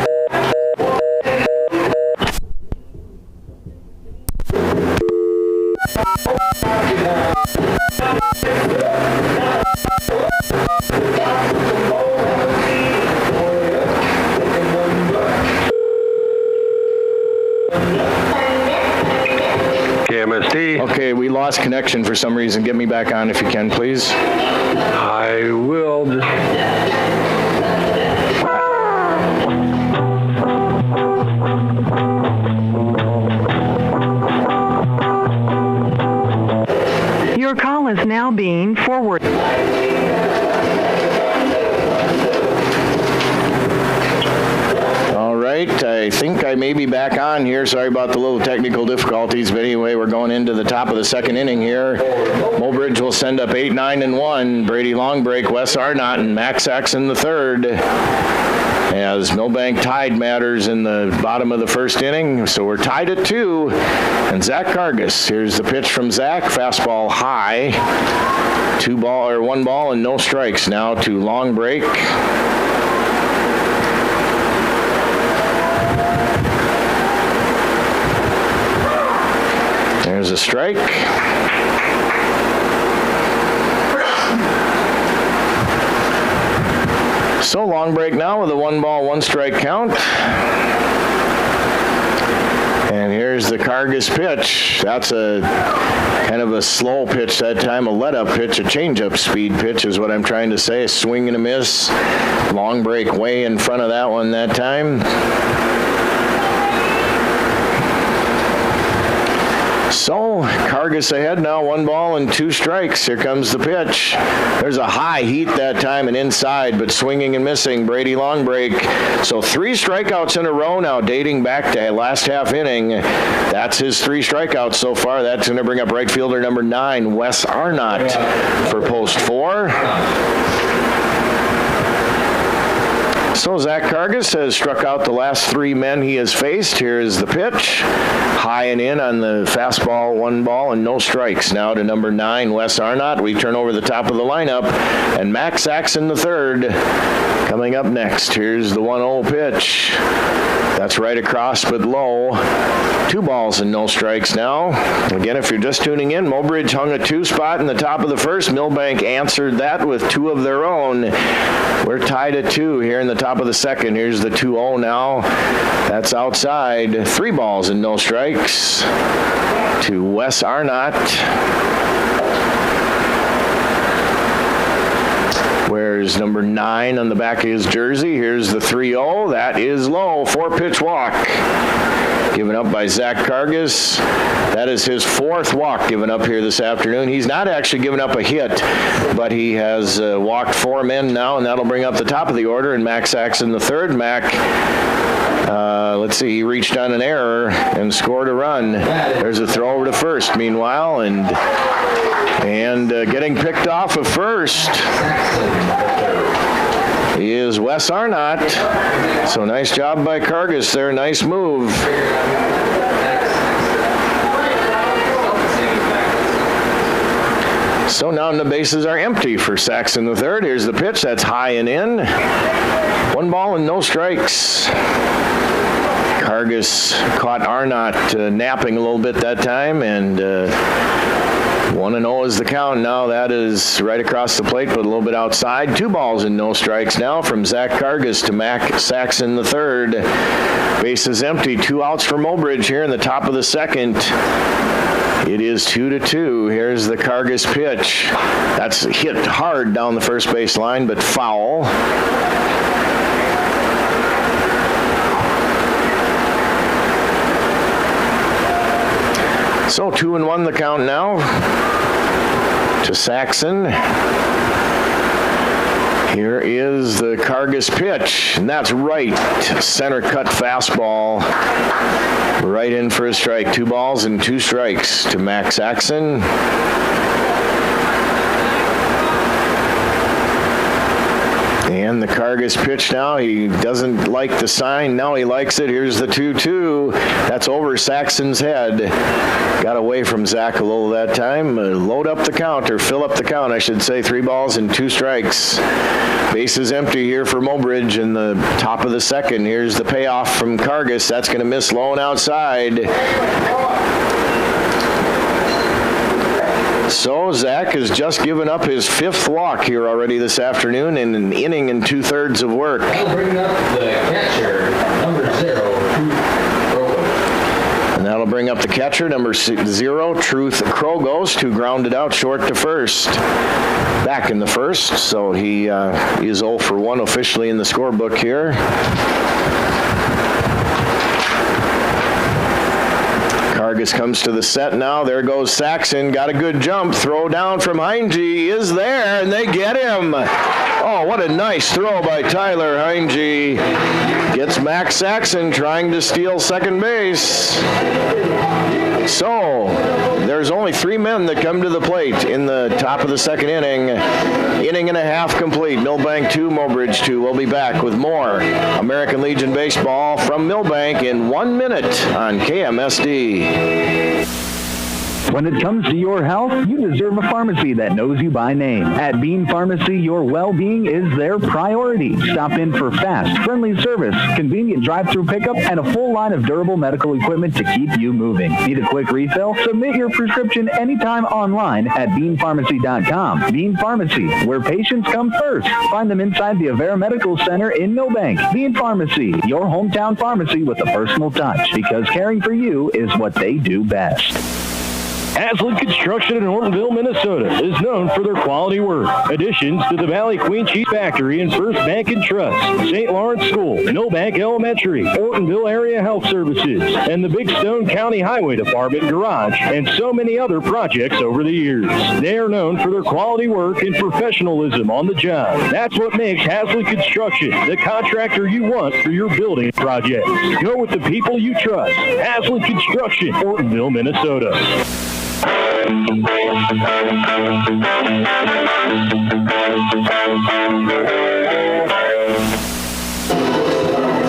ready. Okay, we lost connection for some reason. Get me back on if you can, please. I will. Your call is now being forwarded. All right, I think I may be back on here. Sorry about the little technical difficulties, but anyway, we're going into the top of the second inning here. Mobridge will send up 8, 9, and 1. Brady Longbreak, Wes Arnott, and Max Saxon the third. As Milbank tied matters in the bottom of the first inning, so we're tied at 2. And Zach Cargus, here's the pitch from Zach, fastball high, 1 ball and no strikes now to Longbreak. There's a strike. So Longbreak now with a 1 ball, 1 strike count. And here's the Cargus pitch. That's a kind of a slow pitch that time, a let-up pitch, a change-up speed pitch is what I'm trying to say. A swing and a miss. Longbreak way in front of that one that time. So, Cargus ahead now, 1 ball and 2 strikes. Here comes the pitch. There's a high heat that time and inside, but swinging and missing, Brady Longbreak. So 3 strikeouts in a row now, dating back to last half inning. That's his 3 strikeouts so far. That's going to bring up right fielder number 9, Wes Arnott, for post 4. So Zach Cargus has struck out the last 3 men he has faced. Here is the pitch. High and in on the fastball, 1 ball and no strikes. Now to number 9, Wes Arnott. We turn over the top of the lineup. And Max Saxon the third coming up next. Here's the 1-0 pitch. That's right across but low. 2 balls and no strikes now. Again, if you're just tuning in, Mobridge hung a 2 spot in the top of the first. Milbank answered that with 2 of their own. We're tied at 2 here in the top of the second. Here's the 2-0 now. That's outside. 3 balls and no strikes to Wes Arnott. Where's number 9 on the back of his jersey? Here's the 3-0. That is low. 4-pitch walk given up by Zach Cargus. That is his 4th walk given up here this afternoon. He's not actually given up a hit, but he has walked 4 men now, and that'll bring up the top of the order. And Max Saxon the third. Mac, let's see, he reached on an error and scored a run. There's a throw over to first, meanwhile, and getting picked off of first is Wes Arnott. So nice job by Cargus there. Nice move. So now the bases are empty for Saxon the third. Here's the pitch. That's high and in. 1 ball and no strikes. Cargus caught Arnott napping a little bit that time, and 1-0 is the count. Now that is right across the plate, but a little bit outside. 2 balls and no strikes now from Zach Cargus to Mac Saxon the third. Bases empty. 2 outs for Mobridge here in the top of the second. It is 2-2. Here's the Cargus pitch. That's hit hard down the first base line, but foul. So 2-1 the count now to Saxon. Here is the Cargus pitch, and that's right. Center cut fastball. Right in for a strike. 2 balls and 2 strikes to Max Saxon. And the Cargus pitch now. He doesn't like the sign. Now he likes it. Here's the 2-2. That's over Saxon's head. Got away from Zach a little that time. Load up the count, or fill up the count, I should say. 3 balls and 2 strikes. Bases empty here for Mobridge in the top of the second. Here's the payoff from Cargus. That's going to miss low and outside. So Zach has just given up his 5th walk here already this afternoon in an inning and 2/3 of work. I'll bring up the catcher, number 0, And that'll bring up the catcher, number 0, Truth Krogos, who grounded out short to first. Back in the first, so he is 0 for 1 officially in the scorebook here. Kargas comes to the set now. There goes Saxon. Got a good jump. Throw down from Heinge is there, and they get him. Oh, what a nice throw by Tyler Heinge. Gets Max Saxon trying to steal second base. So, there's only 3 men that come to the plate in the top of the second inning. Inning and a half complete. Milbank 2, Mobridge 2. We'll be back with more American Legion baseball from Milbank in 1 minute on KMSD. When it comes to your health, you deserve a pharmacy that knows you by name. At Bean Pharmacy, your well-being is their priority. Stop in for fast, friendly service, convenient drive-through pickup, and a full line of durable medical equipment to keep you moving. Need a quick refill? Submit your prescription anytime online at beanpharmacy.com. Bean Pharmacy, where patients come first. Find them inside the Avera Medical Center in Milbank. Bean Pharmacy, your hometown pharmacy with a personal touch, because caring for you is what they do best. Haslett Construction in Ortonville, Minnesota is known for their quality work. Additions to the Valley Queen Cheese Factory and First Bank and Trust, St. Lawrence School, Milbank Elementary, Ortonville Area Health Services, and the Big Stone County Highway Department Garage, and so many other projects over the years. They are known for their quality work and professionalism on the job. That's what makes Haslett Construction the contractor you want for your building project. Go with the people you trust. Haslett Construction, Ortonville, Minnesota.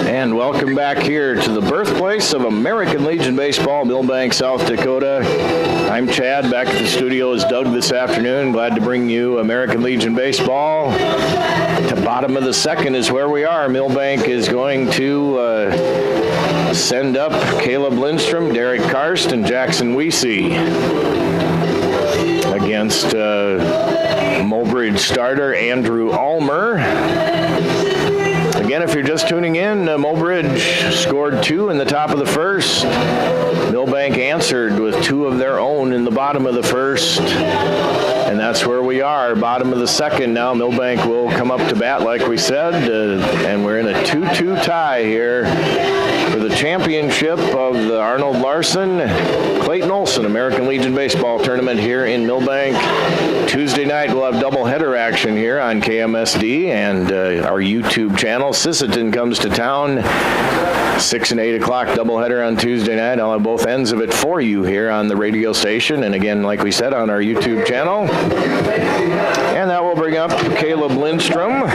And welcome back here to the birthplace of American Legion Baseball, Milbank, South Dakota. I'm Chad. Back at the studio is Doug this afternoon. Glad to bring you American Legion Baseball. The bottom of the second is where we are. Milbank is going to send up Caleb Lindstrom, Derek Karst, and Jackson Weesey against Mobridge starter Andrew Ulmer. Again, if you're just tuning in, Mobridge scored 2 in the top of the first. Milbank answered with 2 of their own in the bottom of the first. And that's where we are, bottom of the second now. Milbank will come up to bat, like we said, and we're in a 2-2 tie here for the championship of the Arnold Larsen Clayton Olson American Legion Baseball Tournament here in Milbank. Tuesday night we'll have doubleheader action here on KMSD and our YouTube channel. Sisseton comes to town, 6 and 8 o'clock doubleheader on Tuesday night. I'll have both ends of it for you here on the radio station, and again, like we said, on our YouTube channel. And that will bring up Caleb Lindstrom.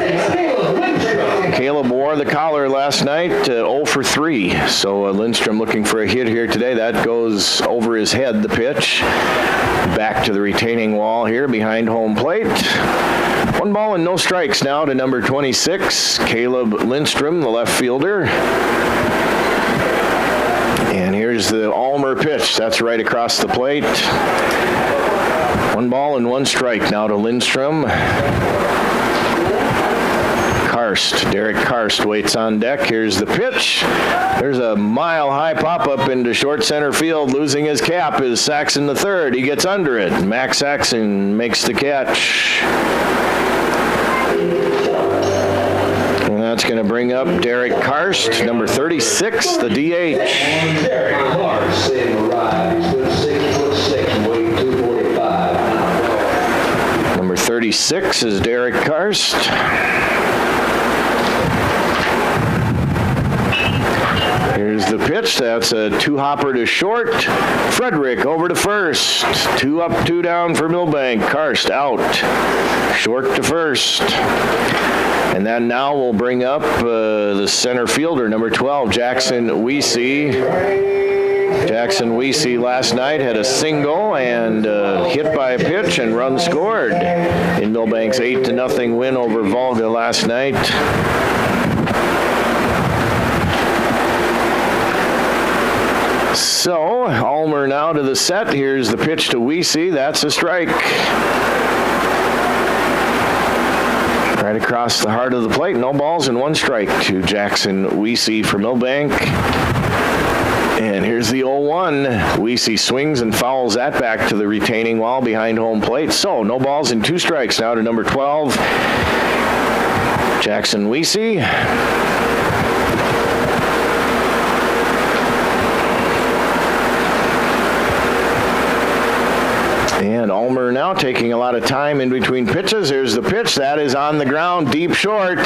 Caleb wore the collar last night, 0 for 3. So Lindstrom looking for a hit here today. That goes over his head, the pitch. Back to the retaining wall here behind home plate. 1 ball and no strikes now to number 26, Caleb Lindstrom, the left fielder. And here's the Ulmer pitch. That's right across the plate. 1 ball and 1 strike now to Lindstrom. Karst, Derek Karst waits on deck. Here's the pitch. There's a mile-high pop-up into short center field. Losing his cap is Saxon the third. He gets under it. Max Saxon makes the catch. And that's going to bring up Derek Karst, number 36, the DH. Derek Karst in the right. He's 6'6", weighing 245. Number 36 is Derek Karst. Here's the pitch. That's a 2-hopper to short. Frederick over to first. 2 up, 2 down for Milbank. Karst out. Short to first. And then now we'll bring up the center fielder, number 12, Jackson Weesey. Jackson Weesey last night had a single and hit by a pitch and run scored in Milbank's 8-0 win over Volga last night. So, Ulmer now to the set. Here's the pitch to Weesey. That's a strike. Right across the heart of the plate. No balls and 1 strike to Jackson Weesey for Milbank. And here's the 0-1. Weesey swings and fouls that back to the retaining wall behind home plate. So no balls and 2 strikes now to number 12, Jackson Weesey. And Ulmer now taking a lot of time in between pitches. Here's the pitch. That is on the ground, deep short.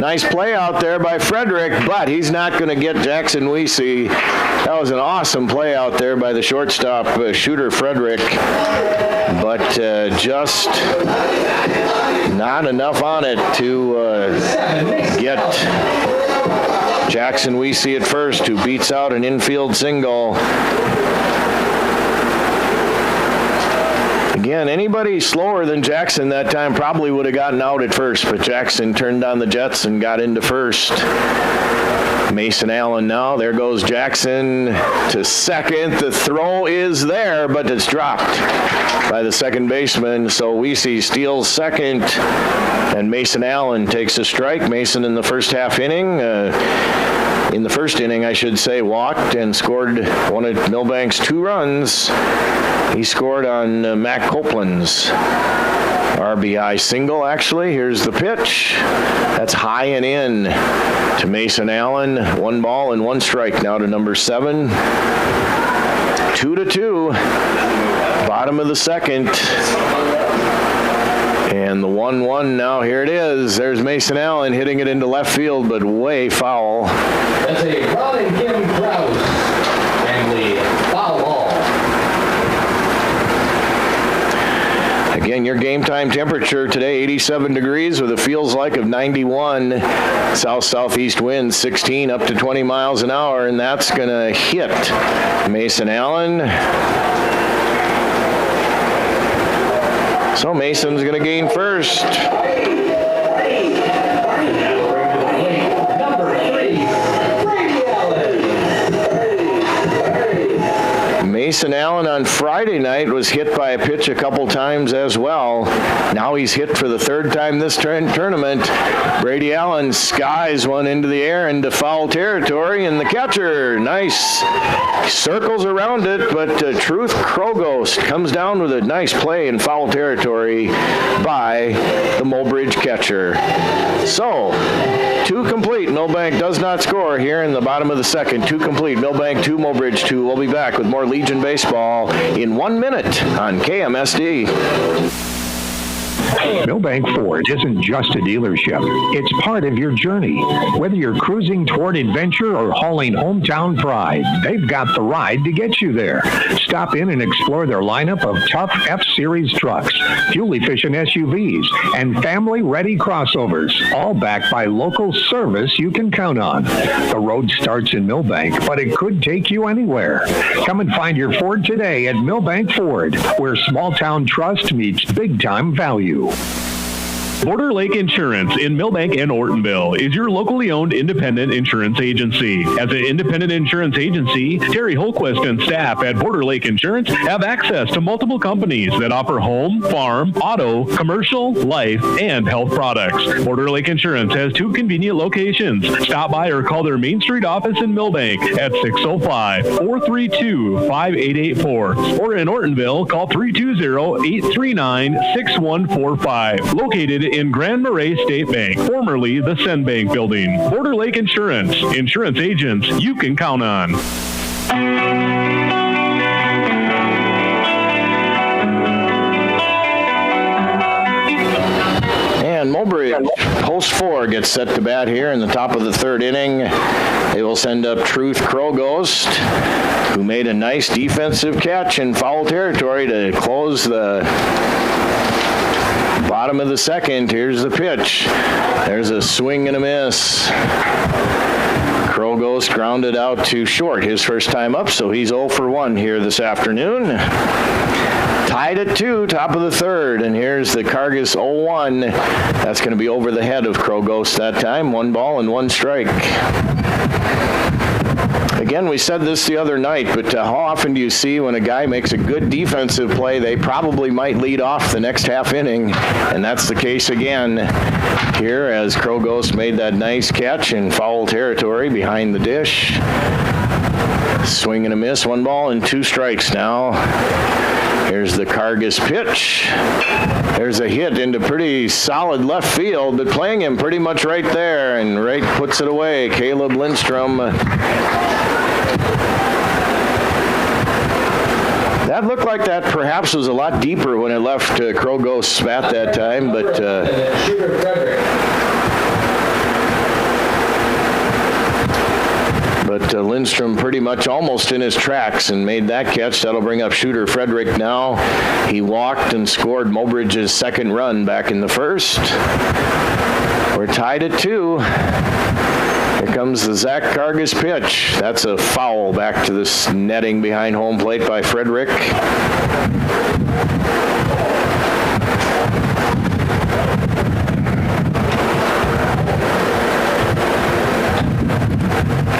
Nice play out there by Frederick, but he's not going to get Jackson Weesey. That was an awesome play out there by the shortstop, Shooter Frederick. But just not enough on it to get Jackson Weesey at first, who beats out an infield single. Again, anybody slower than Jackson that time probably would have gotten out at first, but Jackson turned on the jets and got into first. Mason Allen now. There goes Jackson to second. The throw is there, but it's dropped by the second baseman. So Weesey steals second, and Mason Allen takes a strike. Mason in the first half inning, in the first inning, I should say, walked and scored one of Milbank's 2 runs. He scored on Matt Copeland's RBI single, actually. Here's the pitch. That's high and in to Mason Allen. 1 ball and 1 strike now to number 7. 2-2. Bottom of the second. And the 1-1 now, here it is. There's Mason Allen hitting it into left field, but way foul. That's a Ron and Kim Krause. And the foul ball. Again, your game time temperature today, 87 degrees with a feels like of 91. South-southeast winds 16 up to 20 miles an hour, and that's going to hit Mason Allen. So Mason's going to gain first. Mason Allen on Friday night was hit by a pitch a couple times as well. Now he's hit for the 3rd time this tournament. Brady Allen skies one into the air into foul territory, and the catcher, nice, circles around it, but Truth Krogost comes down with a nice play in foul territory by the Mobridge catcher. So, 2 complete. Milbank does not score here in the bottom of the second. 2 complete. Milbank 2, Mobridge 2. We'll be back with more Legion baseball in 1 minute on KMSD. Milbank Ford isn't just a dealership. It's part of your journey. Whether you're cruising toward adventure or hauling hometown pride, they've got the ride to get you there. Stop in and explore their lineup of tough F-Series trucks, fuel-efficient SUVs, and family-ready crossovers, all backed by local service you can count on. The road starts in Milbank, but it could take you anywhere. Come and find your Ford today at Milbank Ford, where small-town trust meets big-time value. Border Lake Insurance in Milbank and Ortonville is your locally owned independent insurance agency. As an independent insurance agency, Terry Holquist and staff at Border Lake Insurance have access to multiple companies that offer home, farm, auto, commercial, life, and health products. Border Lake Insurance has 2 convenient locations. Stop by or call their Main Street office in Milbank at 605-432-5884. Or in Ortonville, call 320-839-6145. Located in Grand Marais State Bank, formerly the Sen Bank Building. Border Lake Insurance. Insurance agents you can count on. And Mobridge, post 4, gets set to bat here in the top of the 3rd inning. They will send up Truth Krogost, who made a nice defensive catch in foul territory to close the bottom of the second. Here's the pitch. There's a swing and a miss. Krogost grounded out to short his first time up, so he's 0 for 1 here this afternoon. Tied at 2, top of the 3rd, and here's the Cargus 0-1. That's going to be over the head of Krogost that time. 1 ball and 1 strike. Again, we said this the other night, but how often do you see when a guy makes a good defensive play, they probably might lead off the next half inning, and that's the case again here as Krogost made that nice catch in foul territory behind the dish. Swing and a miss, 1 ball and 2 strikes now. Here's the Cargus pitch. There's a hit into pretty solid left field, but playing him pretty much right there, and right puts it away. Caleb Lindstrom. That looked like that perhaps was a lot deeper when it left Crow Ghost's bat that time, but Shooter Frederick. Lindstrom pretty much almost in his tracks and made that catch. That'll bring up Shooter Frederick now. He walked and scored Mobridge's second run back in the first. We're tied at 2. Here comes the Zach Cargus pitch. That's a foul back to this netting behind home plate by Frederick.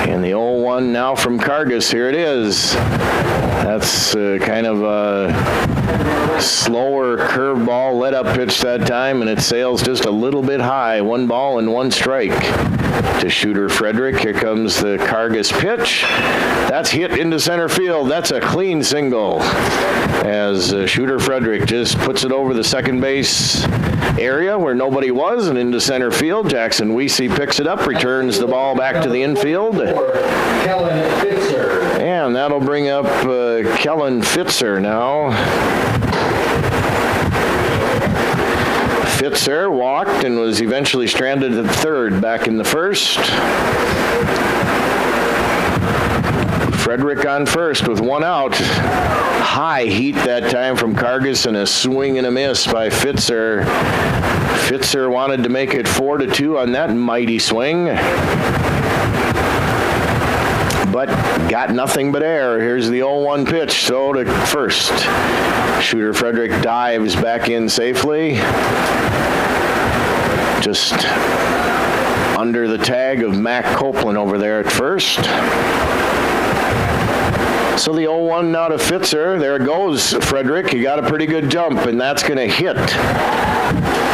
And the 0-1 now from Cargus. Here it is. That's kind of a slower curveball let-up pitch that time, and it sails just a little bit high. 1 ball and 1 strike to Shooter Frederick. Here comes the Cargus pitch. That's hit into center field. That's a clean single as Shooter Frederick just puts it over the second base area where nobody was and into center field. Jackson Weesey picks it up, returns the ball back to the infield. Kellen Fitzer. And that'll bring up Kellen Fitzer now. Fitzer walked and was eventually stranded at third back in the first. Frederick on first with 1 out. High heat that time from Cargus and a swing and a miss by Fitzer. Fitzer wanted to make it 4-2 on that mighty swing, but got nothing but air. Here's the 0-1 pitch, so to first. Shooter Frederick dives back in safely. Just under the tag of Mac Copeland over there at first. So the 0-1 now to Fitzer. There goes Frederick. He got a pretty good jump, and that's going to hit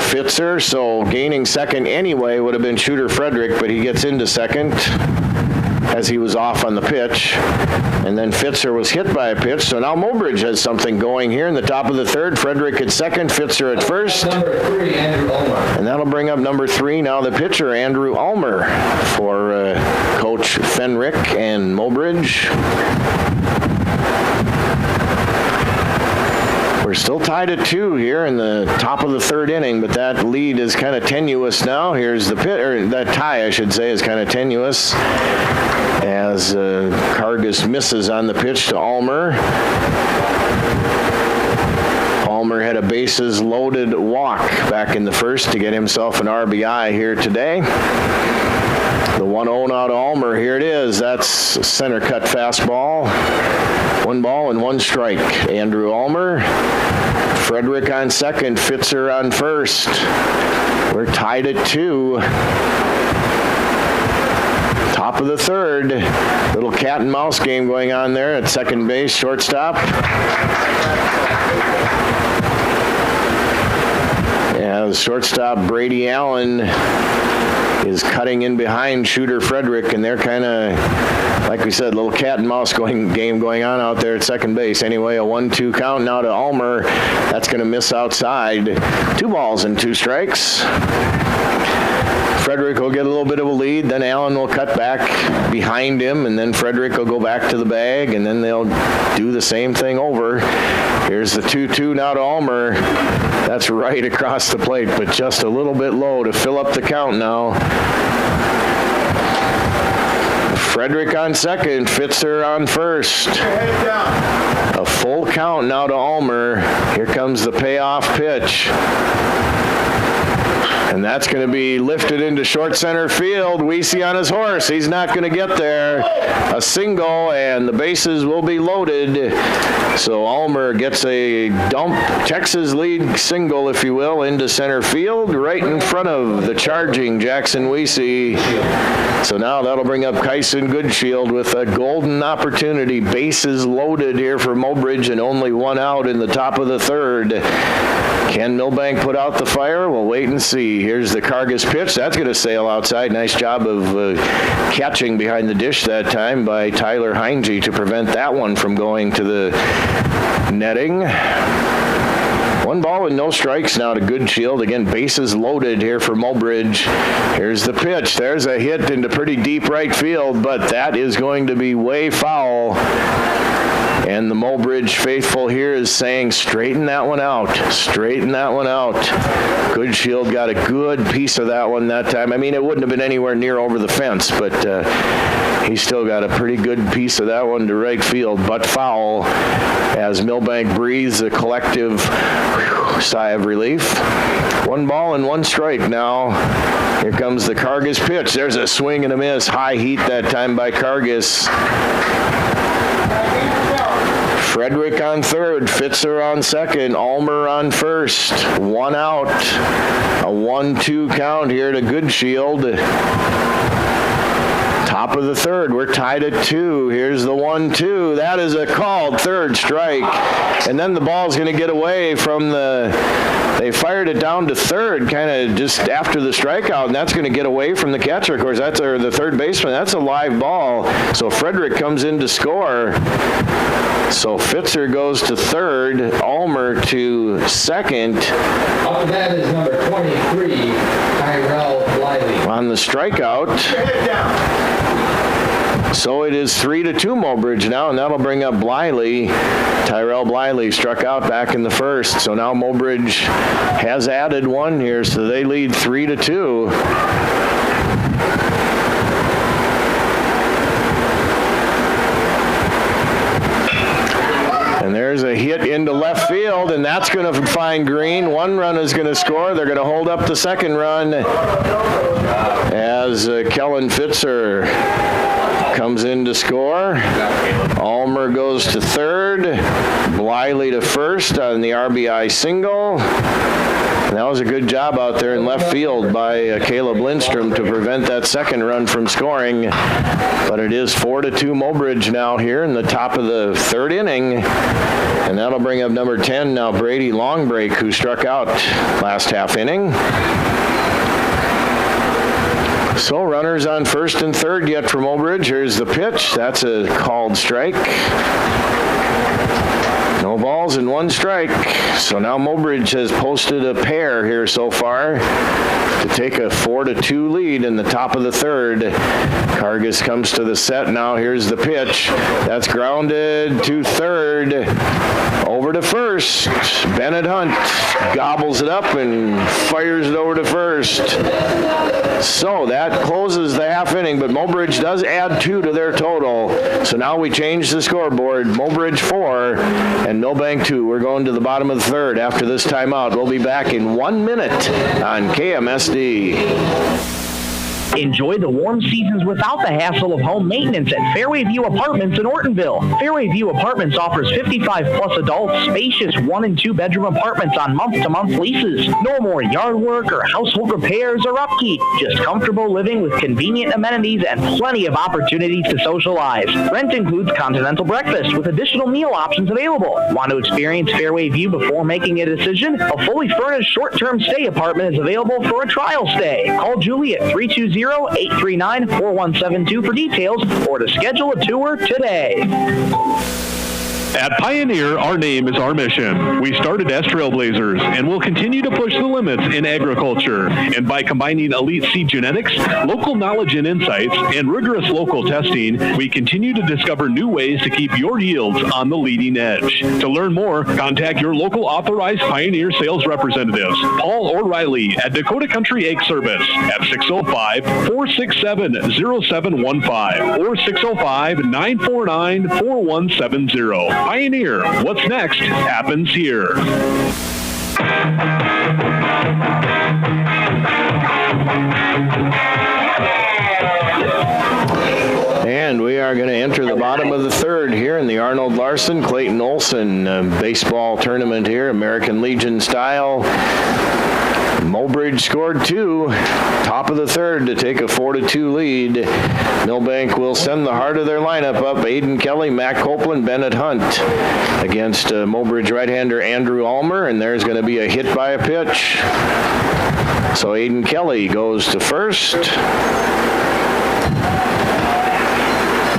Fitzer. So gaining second anyway would have been Shooter Frederick, but he gets into second as he was off on the pitch. And then Fitzer was hit by a pitch. So now Mobridge has something going here in the top of the third. Frederick at second, Fitzer at first. Number 3, Andrew Ulmer. And that'll bring up number 3, now the pitcher, Andrew Ulmer, for Coach Fenrick and Mobridge. We're still tied at 2 here in the top of the third inning, but that lead is kind of tenuous now. Here's the that tie, I should say, is kind of tenuous as Cargus misses on the pitch to Ulmer. Ulmer had a bases loaded walk back in the first to get himself an RBI here today. The 1-0 now to Ulmer. Here it is. That's center cut fastball. 1 ball and 1 strike. Andrew Ulmer. Frederick on second. Fitzer on first. We're tied at 2. Top of the third. Little cat and mouse game going on there at second base, shortstop. As shortstop Brady Allen is cutting in behind Shooter Frederick, and they're kind of, like we said, little cat and mouse game going on out there at second base. Anyway, a 1-2 count now to Ulmer. That's going to miss outside. 2 balls and 2 strikes. Frederick will get a little bit of a lead, then Allen will cut back behind him, and then Frederick will go back to the bag, and then they'll do the same thing over. Here's the 2-2 now to Ulmer. That's right across the plate, but just a little bit low to fill up the count now. Frederick on second, Fitzer on first. A full count now to Ulmer. Here comes the payoff pitch. And that's going to be lifted into short center field. Weesey on his horse. He's not going to get there. A single, and the bases will be loaded. So Ulmer gets a dump, Texas lead single, if you will, into center field, right in front of the charging Jackson Weesey. So now that'll bring up Kyson Goodshield with a golden opportunity. Bases loaded here for Mobridge and only 1 out in the top of the third. Can Milbank put out the fire? We'll wait and see. 3. Here's the Cargus pitch. That's going to sail outside. Nice job of catching behind the dish that time by Tyler Heinge to prevent that one from going to the netting. 1 ball and no strikes now to Goodshield. Again, bases loaded here for Mobridge. Here's the pitch. There's a hit into pretty deep right field, but that is going to be way foul. And the Mobridge faithful here is saying, straighten that one out. Straighten that one out. Goodshield got a good piece of that one that time. I mean, it wouldn't have been anywhere near over the fence, but he still got a pretty good piece of that one to right field, but foul, as Milbank breathes a collective sigh of relief. 1 ball and 1 strike now. Here comes the Cargus pitch. There's a swing and a miss. High heat that time by Cargus. Frederick on third, Fitzer on second, Ulmer on first. 1 out. A 1-2 count here to Goodshield. Top of the third, we're tied at 2. Here's the 1-2. That is a called third strike. And then the ball's going to get away from they fired it down to third kind of just after the strikeout, and that's going to get away from the catcher. Of course, or the third baseman. That's a live ball. So Frederick comes in to score. So Fitzer goes to third, Ulmer to second. Up to that is number 23, Tyrell Bliley. On the strikeout. So it is 3-2 Mobridge now, and that'll bring up Bliley. Tyrell Bliley struck out back in the first. So now Mobridge has added 1 here, so they lead 3-2. And there's a hit into left field, and that's going to find Green. 1 run is going to score. They're going to hold up the second run as Kellen Fitzer comes in to score. Ulmer goes to third. Bliley to first on the RBI single. And that was a good job out there in left field by Caleb Lindstrom to prevent that second run from scoring. But it is 4-2 Mobridge now here in the top of the third inning. And that'll bring up number 10 now, Brady Longbreak, who struck out last half inning. So runners on first and third yet for Mobridge. Here's the pitch. That's a called strike. No balls and 1 strike. So now Mobridge has posted a pair here so far to take a 4-2 lead in the top of the third. Cargus comes to the set now. Here's the pitch. That's grounded to third. Over to first. Bennett Hunt gobbles it up and fires it over to first. So that closes the half inning, but Mobridge does add 2 to their total. So now we change the scoreboard. Mobridge 4 and Milbank 2. We're going to the bottom of the third after this timeout. We'll be back in 1 minute on KMSD. Enjoy the warm seasons without the hassle of home maintenance at Fairway View Apartments in Ortonville. Fairway View Apartments offers 55-plus adults, spacious 1- and 2-bedroom apartments on month-to-month leases. No more yard work or household repairs or upkeep. Just comfortable living with convenient amenities and plenty of opportunities to socialize. Rent includes continental breakfast with additional meal options available. Want to experience Fairway View before making a decision? A fully furnished short-term stay apartment is available for a trial stay. Call Julie at 320-839-4172 for details or to schedule a tour today. At Pioneer, our name is our mission. We started as trailblazers and will continue to push the limits in agriculture. And by combining elite seed genetics, local knowledge and insights, and rigorous local testing, we continue to discover new ways to keep your yields on the leading edge. To learn more, contact your local authorized Pioneer sales representatives, Paul or Riley at Dakota Country Egg Service at 605-467-0715 or 605-949-4170. Pioneer, what's next happens here. And we are going to enter the bottom of the third here in the Arnold Larsen, Clayton Olson baseball tournament here, American Legion style. Mobridge scored 2, top of the third to take a 4-2 lead. Milbank will send the heart of their lineup up. Aiden Kelly, Matt Copeland, Bennett Hunt against Mobridge right-hander Andrew Ulmer, and there's going to be a hit by a pitch. So Aiden Kelly goes to first.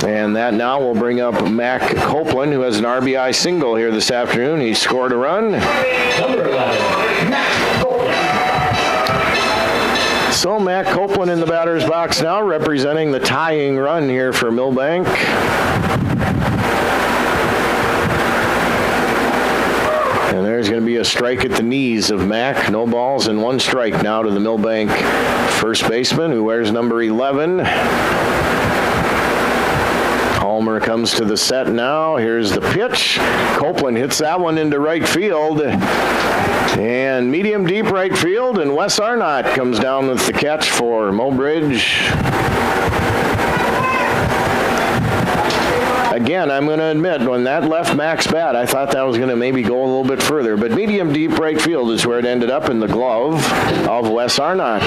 And that now will bring up Mac Copeland, who has an RBI single here this afternoon. He scored a run. Number 11, Mac Copeland. So Mac Copeland in the batter's box now, representing the tying run here for Milbank. And there's going to be a strike at the knees of Mac. No balls and 1 strike now to the Milbank first baseman, who wears number 11. Palmer comes to the set now. Here's the pitch. Copeland hits that one into right field. And medium deep right field. And Wes Arnott comes down with the catch for Mobridge. Again, I'm going to admit, when that left Mac's bat, I thought that was going to maybe go a little bit further. But medium deep right field is where it ended up in the glove of Wes Arnott.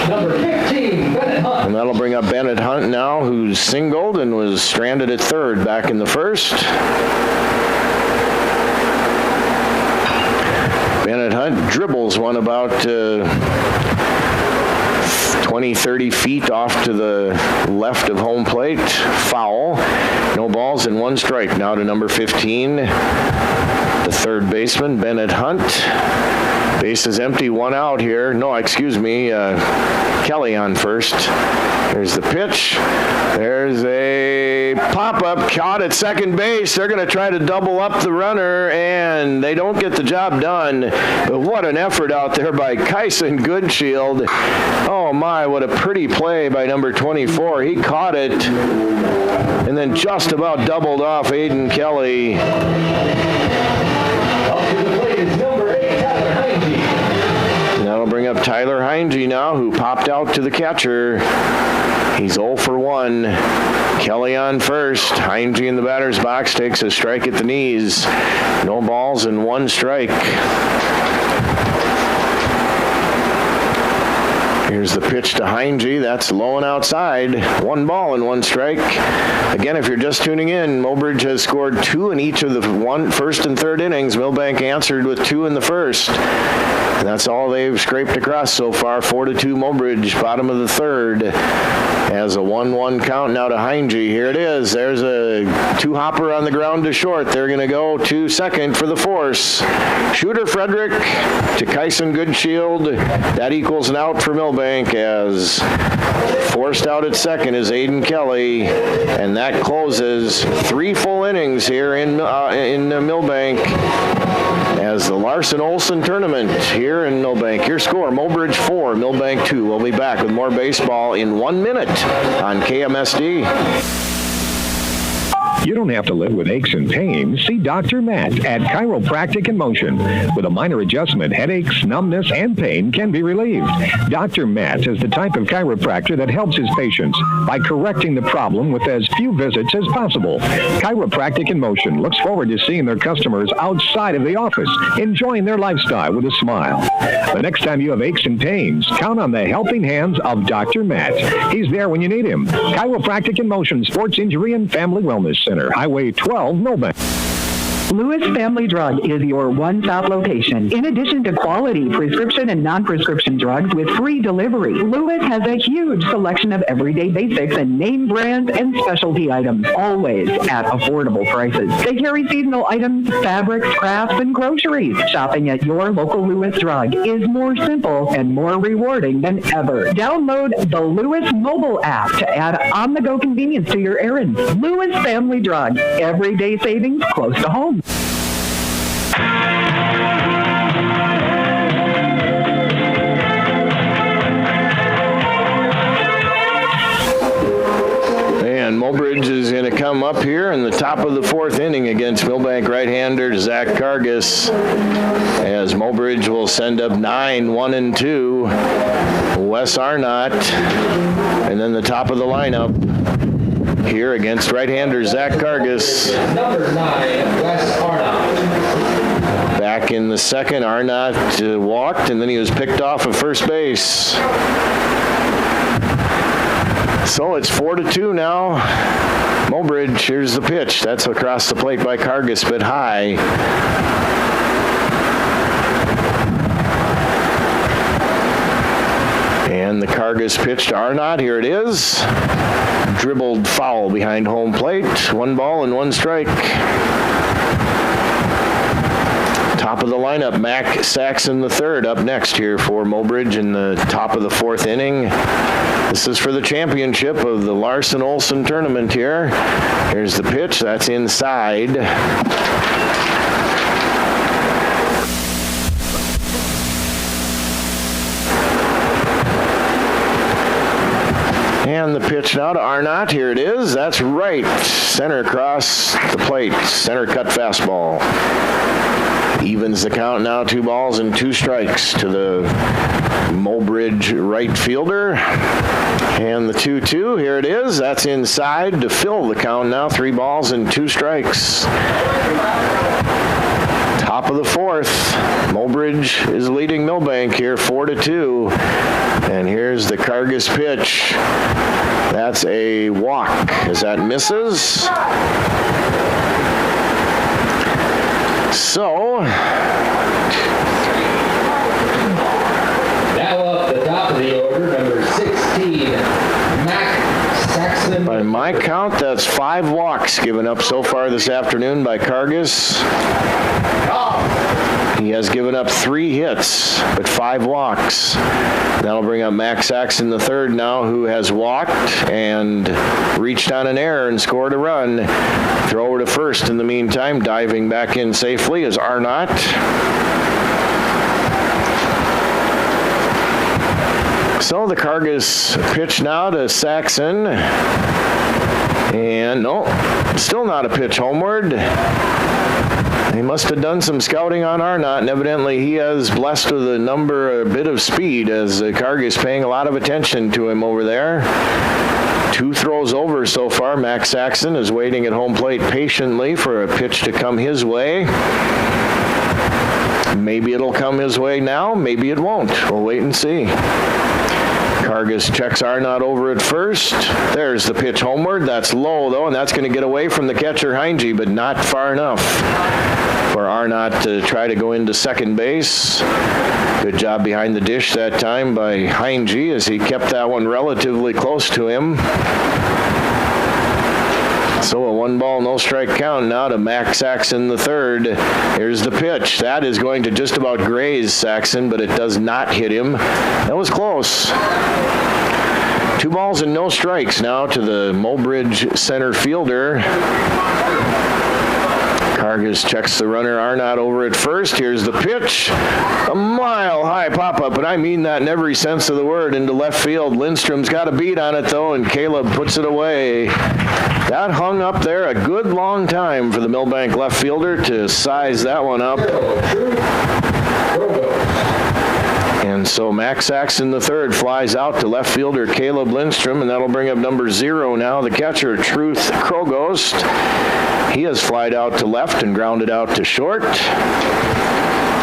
Number 15, Bennett Hunt. And that'll bring up Bennett Hunt now, who's singled and was stranded at third back in the first. Bennett Hunt dribbles one about 20, 30 feet off to the left of home plate. Foul. No balls and 1 strike now to number 15, the third baseman, Bennett Hunt. Base is empty, 1 out here. No, excuse me, Kelly on first. There's the pitch. There's a pop-up caught at second base. They're going to try to double up the runner, and they don't get the job done. But what an effort out there by Kyson Goodshield. Oh, my, what a pretty play by number 24. He caught it and then just about doubled off Aiden Kelly. Up to the plate is number 8, Tyler Heinze. That'll bring up Tyler Heinze now, who popped out to the catcher. He's 0 for 1. Kelly on first. Heinze in the batter's box takes a strike at the knees. No balls and 1 strike. Here's the pitch to Heinze. That's low and outside. 1 ball and 1 strike. Again, if you're just tuning in, Mobridge has scored 2 in each of the first and third innings. Milbank answered with 2 in the first. And that's all they've scraped across so far. 4-2 Mobridge, bottom of the third. As a 1-1 count now to Heinze. Here it is. There's a 2-hopper on the ground to short. They're going to go to second for the force. Shooter Frederick to Kyson Goodshield. That equals an out for Milbank, as forced out at second is Aiden Kelly. And that closes 3 full innings here in Milbank as the Larsen Olson tournament here in Milbank. Your score, Mobridge 4, Milbank 2. We'll be back with more baseball in 1 minute on KMSD. You don't have to live with aches and pains. See Dr. Matt at Chiropractic in Motion. With a minor adjustment, headaches, numbness, and pain can be relieved. Dr. Matt is the type of chiropractor that helps his patients by correcting the problem with as few visits as possible. Chiropractic in Motion looks forward to seeing their customers outside of the office, enjoying their lifestyle with a smile. The next time you have aches and pains, count on the helping hands of Dr. Matt. He's there when you need him. Chiropractic in Motion, Sports Injury and Family Wellness Center, Highway 12, Milbank. Lewis Family Drug is your one-stop location. In addition to quality prescription and non-prescription drugs with free delivery, Lewis has a huge selection of everyday basics and name brands and specialty items, always at affordable prices. They carry seasonal items, fabrics, crafts, and groceries. Shopping at your local Lewis Drug is more simple and more rewarding than ever. Download the Lewis mobile app to add on-the-go convenience to your errands. Lewis Family Drug, everyday savings close to home. And Mobridge is going to come up here in the top of the 4th inning against Milbank right-hander Zach Kargas, as Mobridge will send up 9, 1 and 2. Wes Arnott, and then the top of the lineup here against right-hander Zach Kargas. Number 9, Wes Arnott. Back in the second, Arnott walked, and then he was picked off at first base. So it's 4-2 now. Mobridge, here's the pitch. That's across the plate by Kargas, but high. Cargus pitch to Arnott. Here it is. Dribbled foul behind home plate. 1 ball and 1 strike. Top of the lineup, Mac Saxon III up next here for Mobridge in the top of the 4th inning. This is for the championship of the Larsen Olson tournament here. Here's the pitch. That's inside. And the pitch now to Arnott. Here it is. That's right. Center across the plate. Center cut fastball. Evens the count now, 2 balls and 2 strikes to the Mobridge right fielder. And the 2-2, here it is. That's inside to fill the count now, 3 balls and 2 strikes. Top of the 4th, Mobridge is leading Milbank here 4-2. And here's the Cargus pitch. That's a walk as that misses. So, now up the top of the order, number 16, Mac Saxon. by my count, that's 5 walks given up so far this afternoon by Cargus. He has given up 3 hits, but 5 walks. That'll bring up Max Saxon III now, who has walked and reached on an error and scored a run. Throw over to first in the meantime. Diving back in safely is Arnott. So the Cargus pitch now to Saxon. And no, still not a pitch homeward. He must have done some scouting on Arnott, and evidently he is blessed with a bit of speed, as Cargus paying a lot of attention to him over there. 2 throws over so far. Max Saxon is waiting at home plate patiently for a pitch to come his way. Maybe it'll come his way now, maybe it won't. We'll wait and see. Cargus checks Arnott over at first. There's the pitch homeward. That's low, though, and that's going to get away from the catcher, Heinge, but not far enough for Arnott to try to go into second base. Good job behind the dish that time by Heinge as he kept that one relatively close to him. So a 1 ball, no strike count now to Max Saxon III. Here's the pitch. That is going to just about graze Saxon, but it does not hit him. That was close. 2 balls and no strikes now to the Mobridge center fielder. Cargus checks the runner Arnott over at first. Here's the pitch. A mile-high pop-up, and I mean that in every sense of the word, into left field. Lindstrom's got a beat on it, though, and Caleb puts it away. That hung up there a good long time for the Milbank left fielder to size that one up. And so Max Saxon III flies out to left fielder Caleb Lindstrom, and that'll bring up number 0 now, the catcher, Truth Krogost. He has flied out to left and grounded out to short.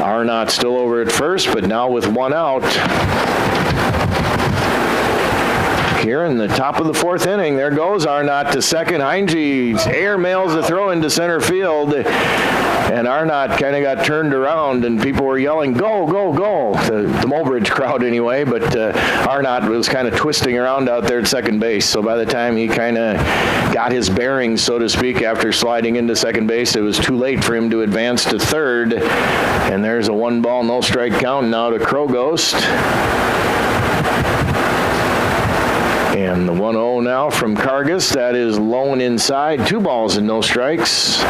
Arnott still over at first, but now with 1 out. Here in the top of the 4th inning, there goes Arnott to second. Heinge air mails the throw into center field, and Arnott kind of got turned around, and people were yelling, "Go, go, go!" The Mobridge crowd anyway, but Arnott was kind of twisting around out there at second base, so by the time he kind of got his bearings, so to speak, after sliding into second base, it was too late for him to advance to third, and there's a 1 ball, no strike count now to Krogost. And the 1-0 now from Cargus. That is lone inside. 2 balls and no strikes.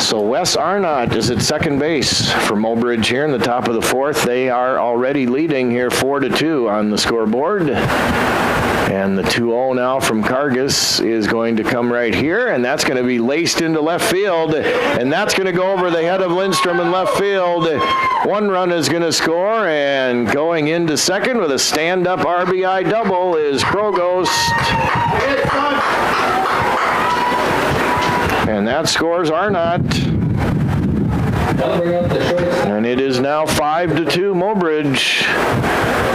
So Wes Arnott is at second base for Mobridge here in the top of the 4th. They are already leading here 4-2 on the scoreboard. And the 2-0 now from Cargus is going to come right here, and that's going to be laced into left field, and that's going to go over the head of Lindstrom in left field. 1 run is going to score, and going into second with a stand-up RBI double is Krogost. And that scores Arnott. And it is now 5-2 Mobridge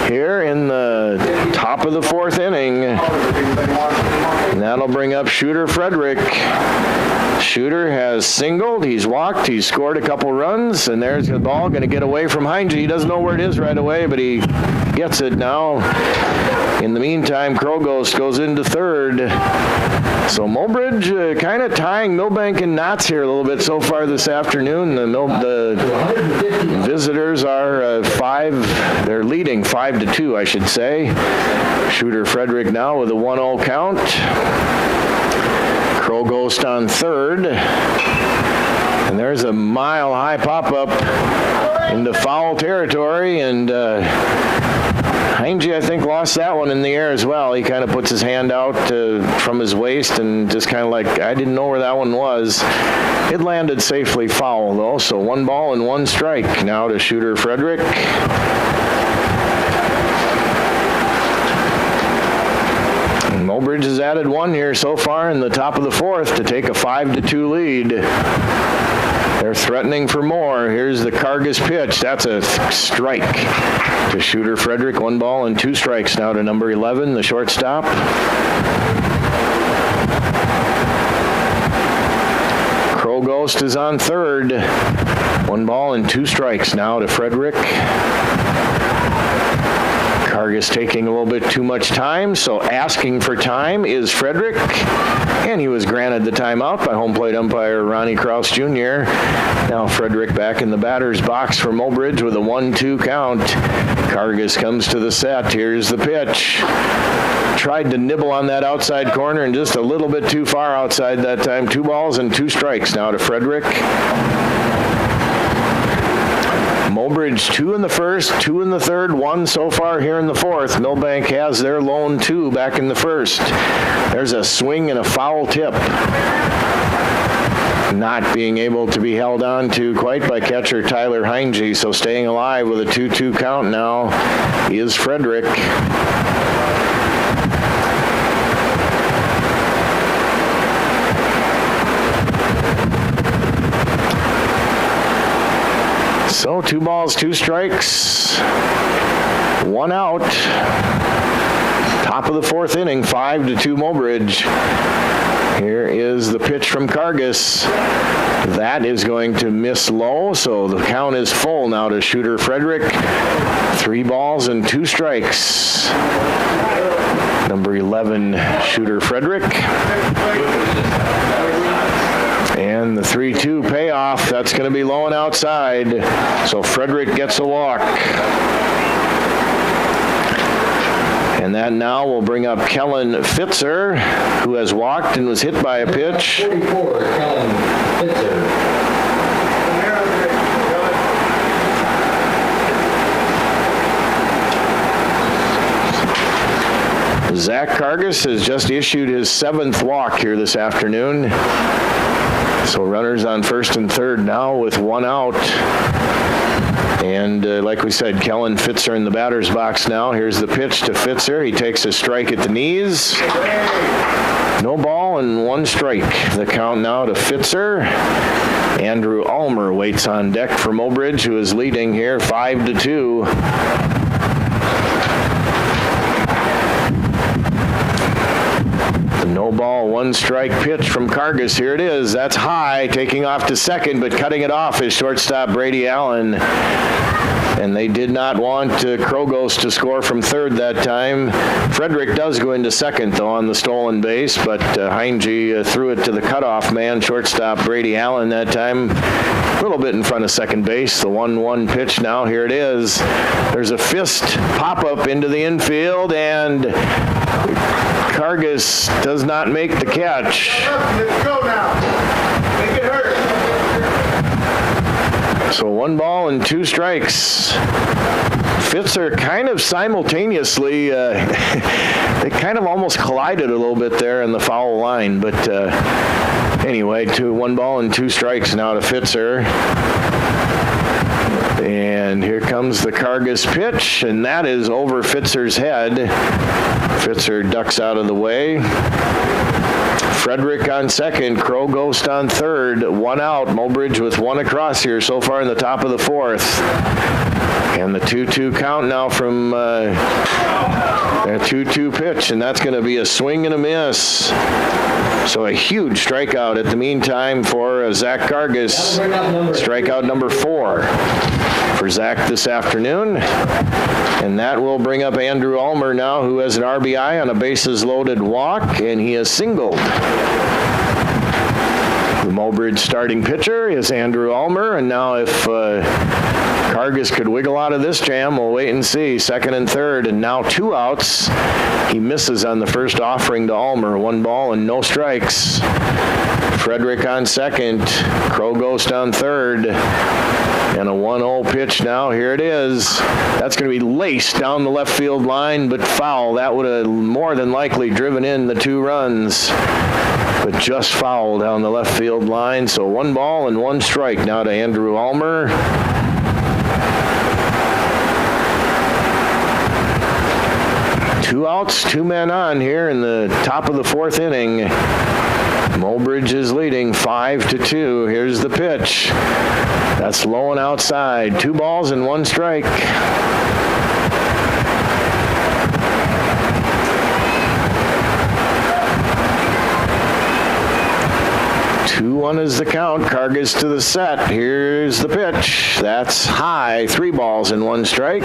here in the top of the 4th inning. And that'll bring up Shooter Frederick. Shooter has singled, he's walked, he's scored a couple runs, and there's the ball going to get away from Heinze. He doesn't know where it is right away, but he gets it now. In the meantime, Krogos goes into third. So Mobridge kind of tying Milbank in knots here a little bit so far this afternoon. The visitors are they're leading 5-2, I should say. Shooter Frederick now with a 1-0 count. Krogos on third. And there's a mile-high pop-up into foul territory, and Heinze, I think, lost that one in the air as well. He kind of puts his hand out from his waist and just kind of like, I didn't know where that one was. It landed safely foul, though, so 1 ball and 1 strike now to Shooter Frederick. Mobridge has added 1 here so far in the top of the 4th to take a 5-2 lead. They're threatening for more. Here's the Kargas pitch. That's a strike to Shooter Frederick. 1 ball and 2 strikes now to number 11, the shortstop. Krogos is on third. 1 ball and 2 strikes now to Frederick. Kargas taking a little bit too much time, so asking for time is Frederick, and he was granted the timeout by home plate umpire Ronnie Kraus Jr. Now Frederick back in the batter's box for Mobridge with a 1-2 count. Kargas comes to the set. Here's the pitch. Tried to nibble on that outside corner and just a little bit too far outside that time. 2 balls and 2 strikes now to Frederick. Mobridge 2 in the first, 2 in the third, 1 so far here in the 4th. Milbank has their lone 2 back in the first. There's a swing and a foul tip. Not being able to be held on to quite by catcher Tyler Heinze, so staying alive with a 2-2 count now is Frederick. So 2 balls, 2 strikes, 1 out. Top of the 4th inning, 5-2 Mobridge. Here is the pitch from Kargas. That is going to miss low, so the count is full now to Shooter Frederick. 3 balls and 2 strikes. Number 11, Shooter Frederick. And the 3-2 payoff, that's going to be low and outside. So Frederick gets a walk. And that now will bring up Kellen Fitzer, who has walked and was hit by a pitch. 44, Kellen Fitzer. Zach Kargas has just issued his 7th walk here this afternoon. So runners on first and third now with 1 out. And like we said, Kellen Fitzer in the batter's box now. Here's the pitch to Fitzer. He takes a strike at the knees. No ball and 1 strike. The count now to Fitzer. Andrew Ulmer waits on deck for Mobridge, who is leading here 5-2. No ball, 1 strike pitch from Kargas. Here it is. That's high, taking off to second, but cutting it off is shortstop Brady Allen. And they did not want Krogos to score from third that time. Frederick does go into second, though, on the stolen base, but Heinze threw it to the cutoff man, shortstop Brady Allen that time. A little bit in front of second base. The 1-1 pitch now. Here it is. There's a fist pop-up into the infield, and Kargas does not make the catch. Let's go now. Make it hurt. So 1 ball and 2 strikes. Fitzer kind of simultaneously, they kind of almost collided a little bit there in the foul line, but anyway, 1 ball and 2 strikes now to Fitzer. And here comes the Kargas pitch, and that is over Fitzer's head. Fitzer ducks out of the way. Frederick on second, Krogos on third, 1 out. Mobridge with 1 across here so far in the top of the 4th. And the 2-2 count now from their 2-2 pitch, and that's going to be a swing and a miss. So a huge strikeout at the meantime for Zach Kargas. Strikeout number 4 for Zach this afternoon. And that will bring up Andrew Ulmer now, who has an RBI on a bases-loaded walk, and he has singled. The Mobridge starting pitcher is Andrew Ulmer, and now if Kargas could wiggle out of this jam, we'll wait and see. Second and third, and now 2 outs. He misses on the first offering to Ulmer. 1 ball and no strikes. Frederick on second. Krogost on third. And a 1-0 pitch now. Here it is. That's going to be laced down the left field line, but foul. That would have more than likely driven in the 2 runs. But just foul down the left field line. So 1 ball and 1 strike now to Andrew Ulmer. Two outs, 2 men on here in the top of the 4th inning. Mobridge is leading 5-2. Here's the pitch. That's low and outside. 2 balls and 1 strike. 2-1 is the count. Kargas to the set. Here's the pitch. That's high. 3 balls and 1 strike.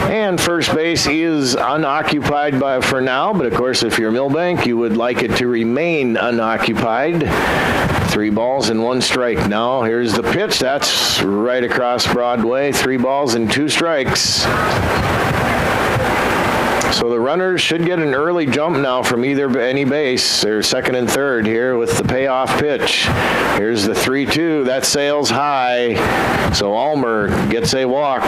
And first base is unoccupied for now, but of course if you're Milbank, you would like it to remain unoccupied. 3 balls and 1 strike now. Here's the pitch. That's right across Broadway. 3 balls and 2 strikes. So the runners should get an early jump now from any base. They're second and third here with the payoff pitch. Here's the 3-2. That sails high. So Ulmer gets a walk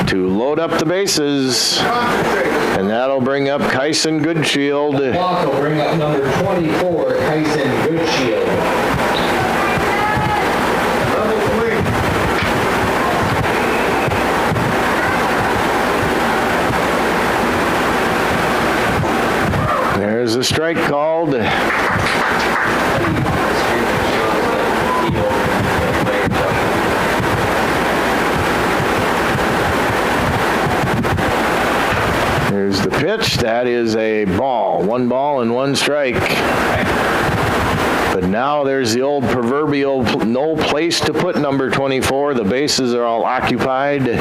to load up the bases. And that'll bring up Kyson Goodshield. Walk will bring up number 24, Kyson Goodshield. There's a strike called. Here's the pitch. That is a ball. 1 ball and 1 strike. But now there's the old proverbial no place to put number 24. The bases are all occupied.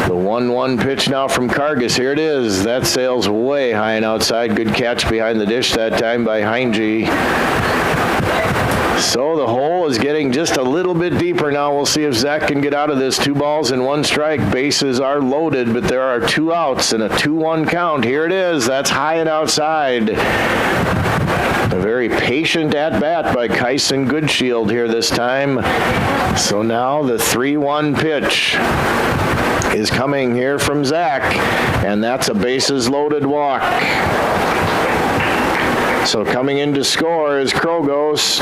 The 1-1 pitch now from Kargas. Here it is. That sails way high and outside. Good catch behind the dish that time by Heinge. So the hole is getting just a little bit deeper now. We'll see if Zach can get out of this. 2 balls and 1 strike. Bases are loaded, but there are 2 outs and a 2-1 count. Here it is. That's high and outside. A very patient at-bat by Kyson Goodshield here this time. So now the 3-1 pitch is coming here from Zach, and that's a bases-loaded walk. So coming in to score is Krogost.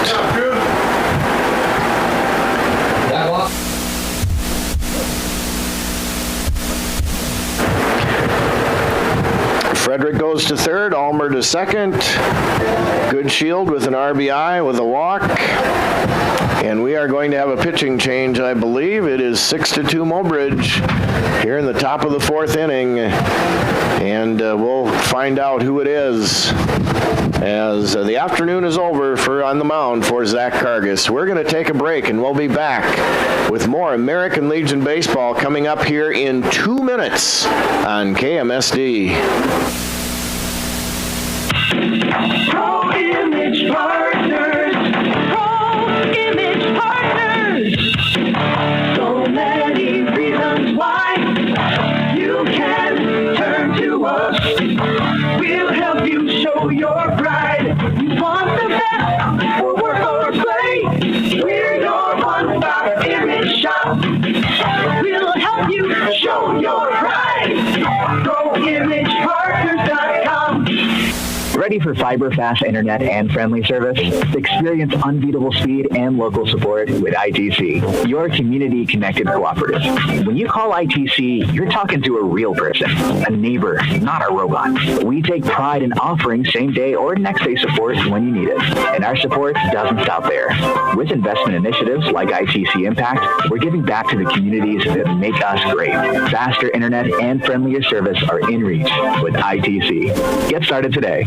Frederick goes to third, Ulmer to second. Goodshield with an RBI with a walk. And we are going to have a pitching change, I believe. It is 6-2 Mobridge here in the top of the 4th inning. And we'll find out who it is as the afternoon is over on the mound for Zach Kargas. We're going to take a break, and we'll be back with more American Legion baseball coming up here in 2 minutes on KMSD. Pro Image Partners. Pro Image Partners. So many reasons why you can turn to us. We'll help you show your pride. You want the best for work or play. We're your one-stop image shop. We'll help you show your pride. ProImagePartners.com. Ready for fiber-fast internet and friendly service? Experience unbeatable speed and local support with ITC, your community-connected cooperative. When you call ITC, you're talking to a real person, a neighbor, not a robot. We take pride in offering same-day or next-day support when you need it. And our support doesn't stop there. With investment initiatives like ITC Impact, we're giving back to the communities that make us great. Faster internet and friendlier service are in reach with ITC. Get started today.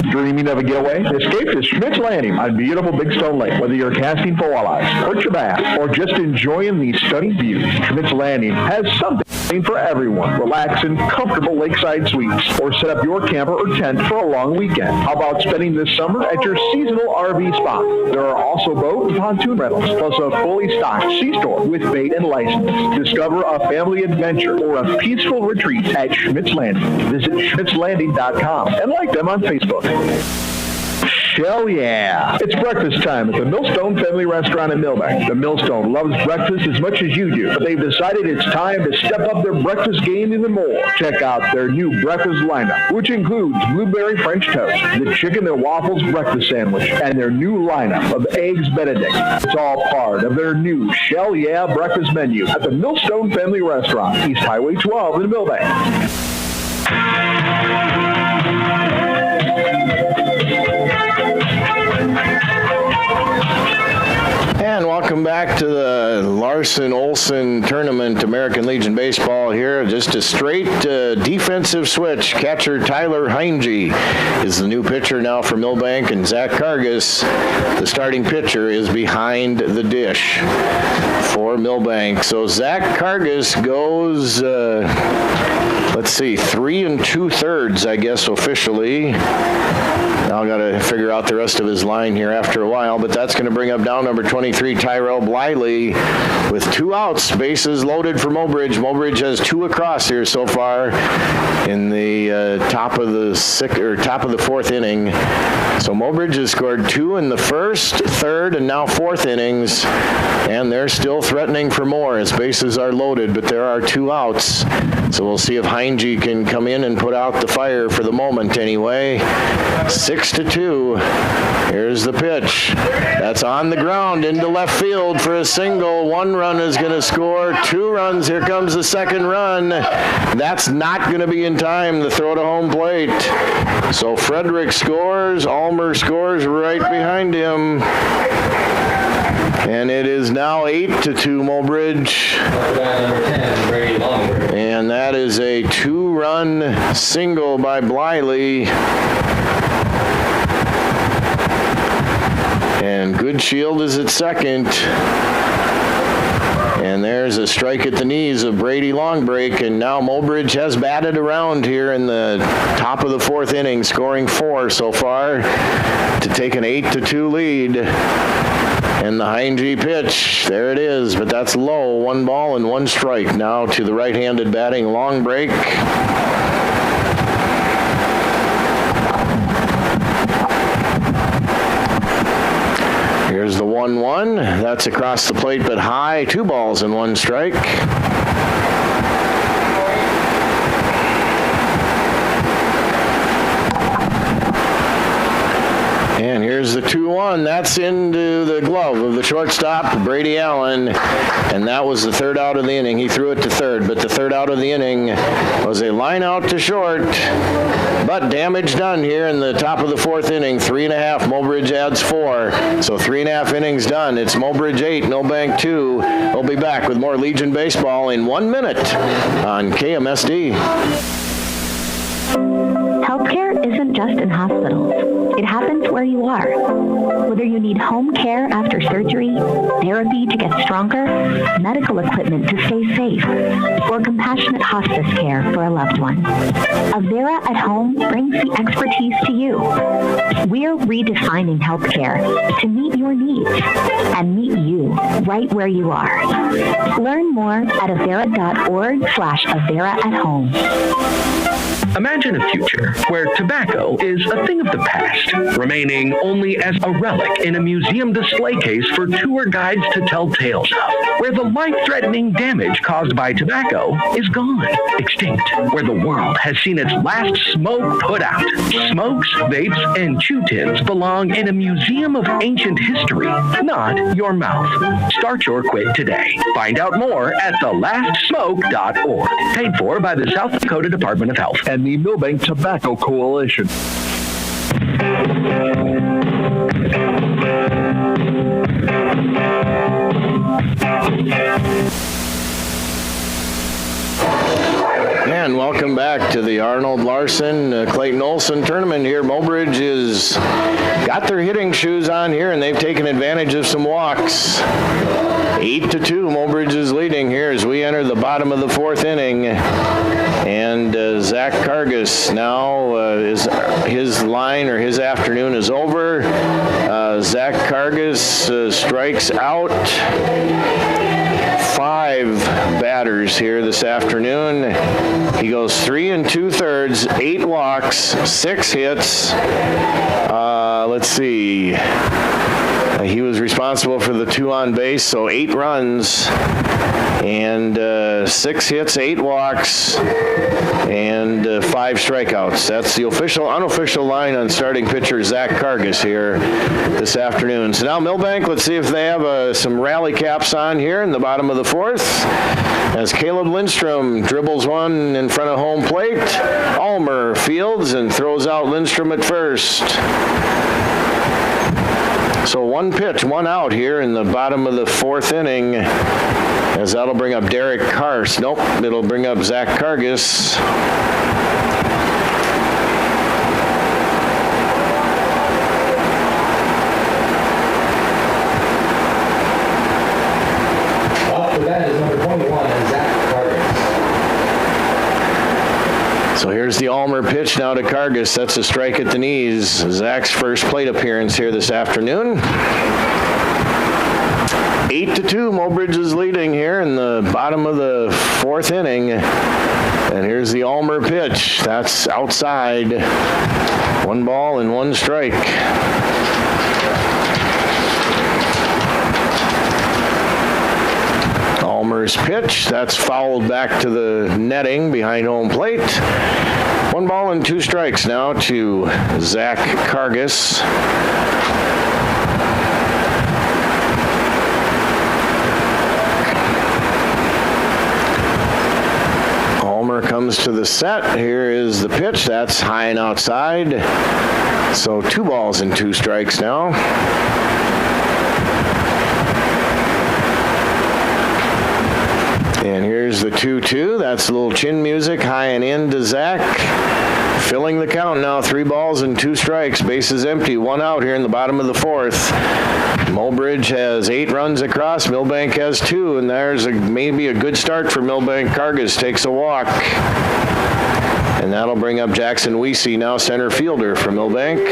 Dreaming of a getaway? Escape to Schmidt's Landing on beautiful Big Stone Lake. Whether you're casting for walleyes, perch your bass, or just enjoying the stunning views, Schmidt's Landing has something for everyone. Relax in comfortable lakeside suites, or set up your camper or tent for a long weekend. How about spending this summer at your seasonal RV spot? There are also boat and pontoon rentals, plus a fully stocked C-store with bait and license. Discover a family adventure or a peaceful retreat at Schmidt's Landing. Visit schmidtslanding.com and like them on Facebook. Hell yeah! It's breakfast time at the Millstone Family Restaurant in Milbank. The Millstone loves breakfast as much as you do, but they've decided it's time to step up their breakfast game even more. Check out their new breakfast lineup, which includes blueberry French toast, the chicken and waffles breakfast sandwich, and their new lineup of eggs Benedict. It's all part of their new Shell Yeah breakfast menu at the Millstone Family Restaurant, East Highway 12 in Milbank. And welcome back to the Larsen Olson Tournament, American Legion Baseball here. Just a straight defensive switch. Catcher Tyler Heinge is the new pitcher now for Milbank, and Zach Kargas, the starting pitcher, is behind the dish for Milbank. So Zach Kargas goes, 3 2/3, I guess, officially. Now I've got to figure out the rest of his line here after a while, but that's going to bring up down number 23, Tyrell Bliley, with 2 outs, bases loaded for Mobridge. Mobridge has 2 across here so far in the top of the 4th inning. So Mobridge has scored 2 in the 1st, 3rd, and now 4th innings, and they're still threatening for more as bases are loaded, but there are 2 outs. So we'll see if Heinge can come in and put out the fire for the moment anyway. 6-2. Here's the pitch. That's on the ground into left field for a single. 1 run is going to score. 2 runs. Here comes the 2nd run. That's not going to be in time to throw to home plate. So Frederick scores. Almer scores right behind him. And it is now 8-2 Mobridge. And that is a 2-run single by Bliley. And Goodshield is at second. And there's a strike at the knees of Brady Longbreak, and now Mobridge has batted around here in the top of the 4th inning, scoring 4 so far to take an 8-2 lead. And the Heinge pitch, there it is, but that's low. 1 ball and 1 strike now to the right-handed batting Longbreak. Here's the 1-1. That's across the plate, but high. 2 balls and 1 strike. And here's the 2-1. That's into the glove of the shortstop, Brady Allen. And that was the 3rd out of the inning. He threw it to 3rd, but the 3rd out of the inning was a line out to short. But damage done here in the top of the 4th inning. 3.5. Mobridge adds 4. So 3.5 innings done. It's Mobridge 8, Milbank 2. We'll be back with more Legion baseball in 1 minute on KMSD. Healthcare isn't just in hospitals. It happens where you are. Whether you need home care after surgery, therapy to get stronger, medical equipment to stay safe, or compassionate hospice care for a loved one, Avera at Home brings the expertise to you. We're redefining healthcare to meet your needs and meet you right where you are. Learn more at avera.org/Avera at Home. Imagine a future where tobacco is a thing of the past, remaining only as a relic in a museum display case for tour guides to tell tales of, where the life-threatening damage caused by tobacco is gone, extinct, where the world has seen its last smoke put out. Smokes, vapes, and chew tins belong in a museum of ancient history, not your mouth. Start your quit today. Find out more at thelastsmoke.org. Paid for by the South Dakota Department of Health and the Milbank Tobacco Coalition. And welcome back to the Arnold Larsen, Clayton Olson tournament here. Mobridge has got their hitting shoes on here, and they've taken advantage of some walks. 8-2, Mobridge is leading here as we enter the bottom of the fourth inning. And Zach Cargus now his line or his afternoon is over. Zach Cargus strikes out 5 batters here this afternoon. He goes 3 2/3, 8 walks, 6 hits. Let's see. He was responsible for the 2 on base, so 8 runs and 6 hits, 8 walks, and 5 strikeouts. That's the official, unofficial line on starting pitcher Zach Cargus here this afternoon. So now Milbank, let's see if they have some rally caps on here in the bottom of the fourth. As Caleb Lindstrom dribbles one in front of home plate, Ulmer fields and throws out Lindstrom at first. So 1 pitch, 1 out here in the bottom of the fourth inning, as that'll bring up Derek Karst. Nope, it'll bring up Zach Cargus. Off the bat is number 21, Zach Cargus. So here's the Ulmer pitch now to Cargus. That's a strike at the knees. Zach's first plate appearance here this afternoon. 8-2, Mobridge is leading here in the bottom of the fourth inning. And here's the Ulmer pitch. That's outside. 1 ball and 1 strike. Ulmer's pitch. That's fouled back to the netting behind home plate. 1 ball and 2 strikes now to Zach Cargus. Ulmer comes to the set. Here is the pitch. That's high and outside. So 2 balls and 2 strikes now. And here's the 2-2. That's a little chin music, high and in to Zach. Filling the count now, 3 balls and 2 strikes. Bases empty, 1 out here in the bottom of the fourth. Mobridge has 8 runs across. Milbank has 2, and there's maybe a good start for Milbank. Cargus takes a walk. And that'll bring up Jackson Weesey, now center fielder for Milbank.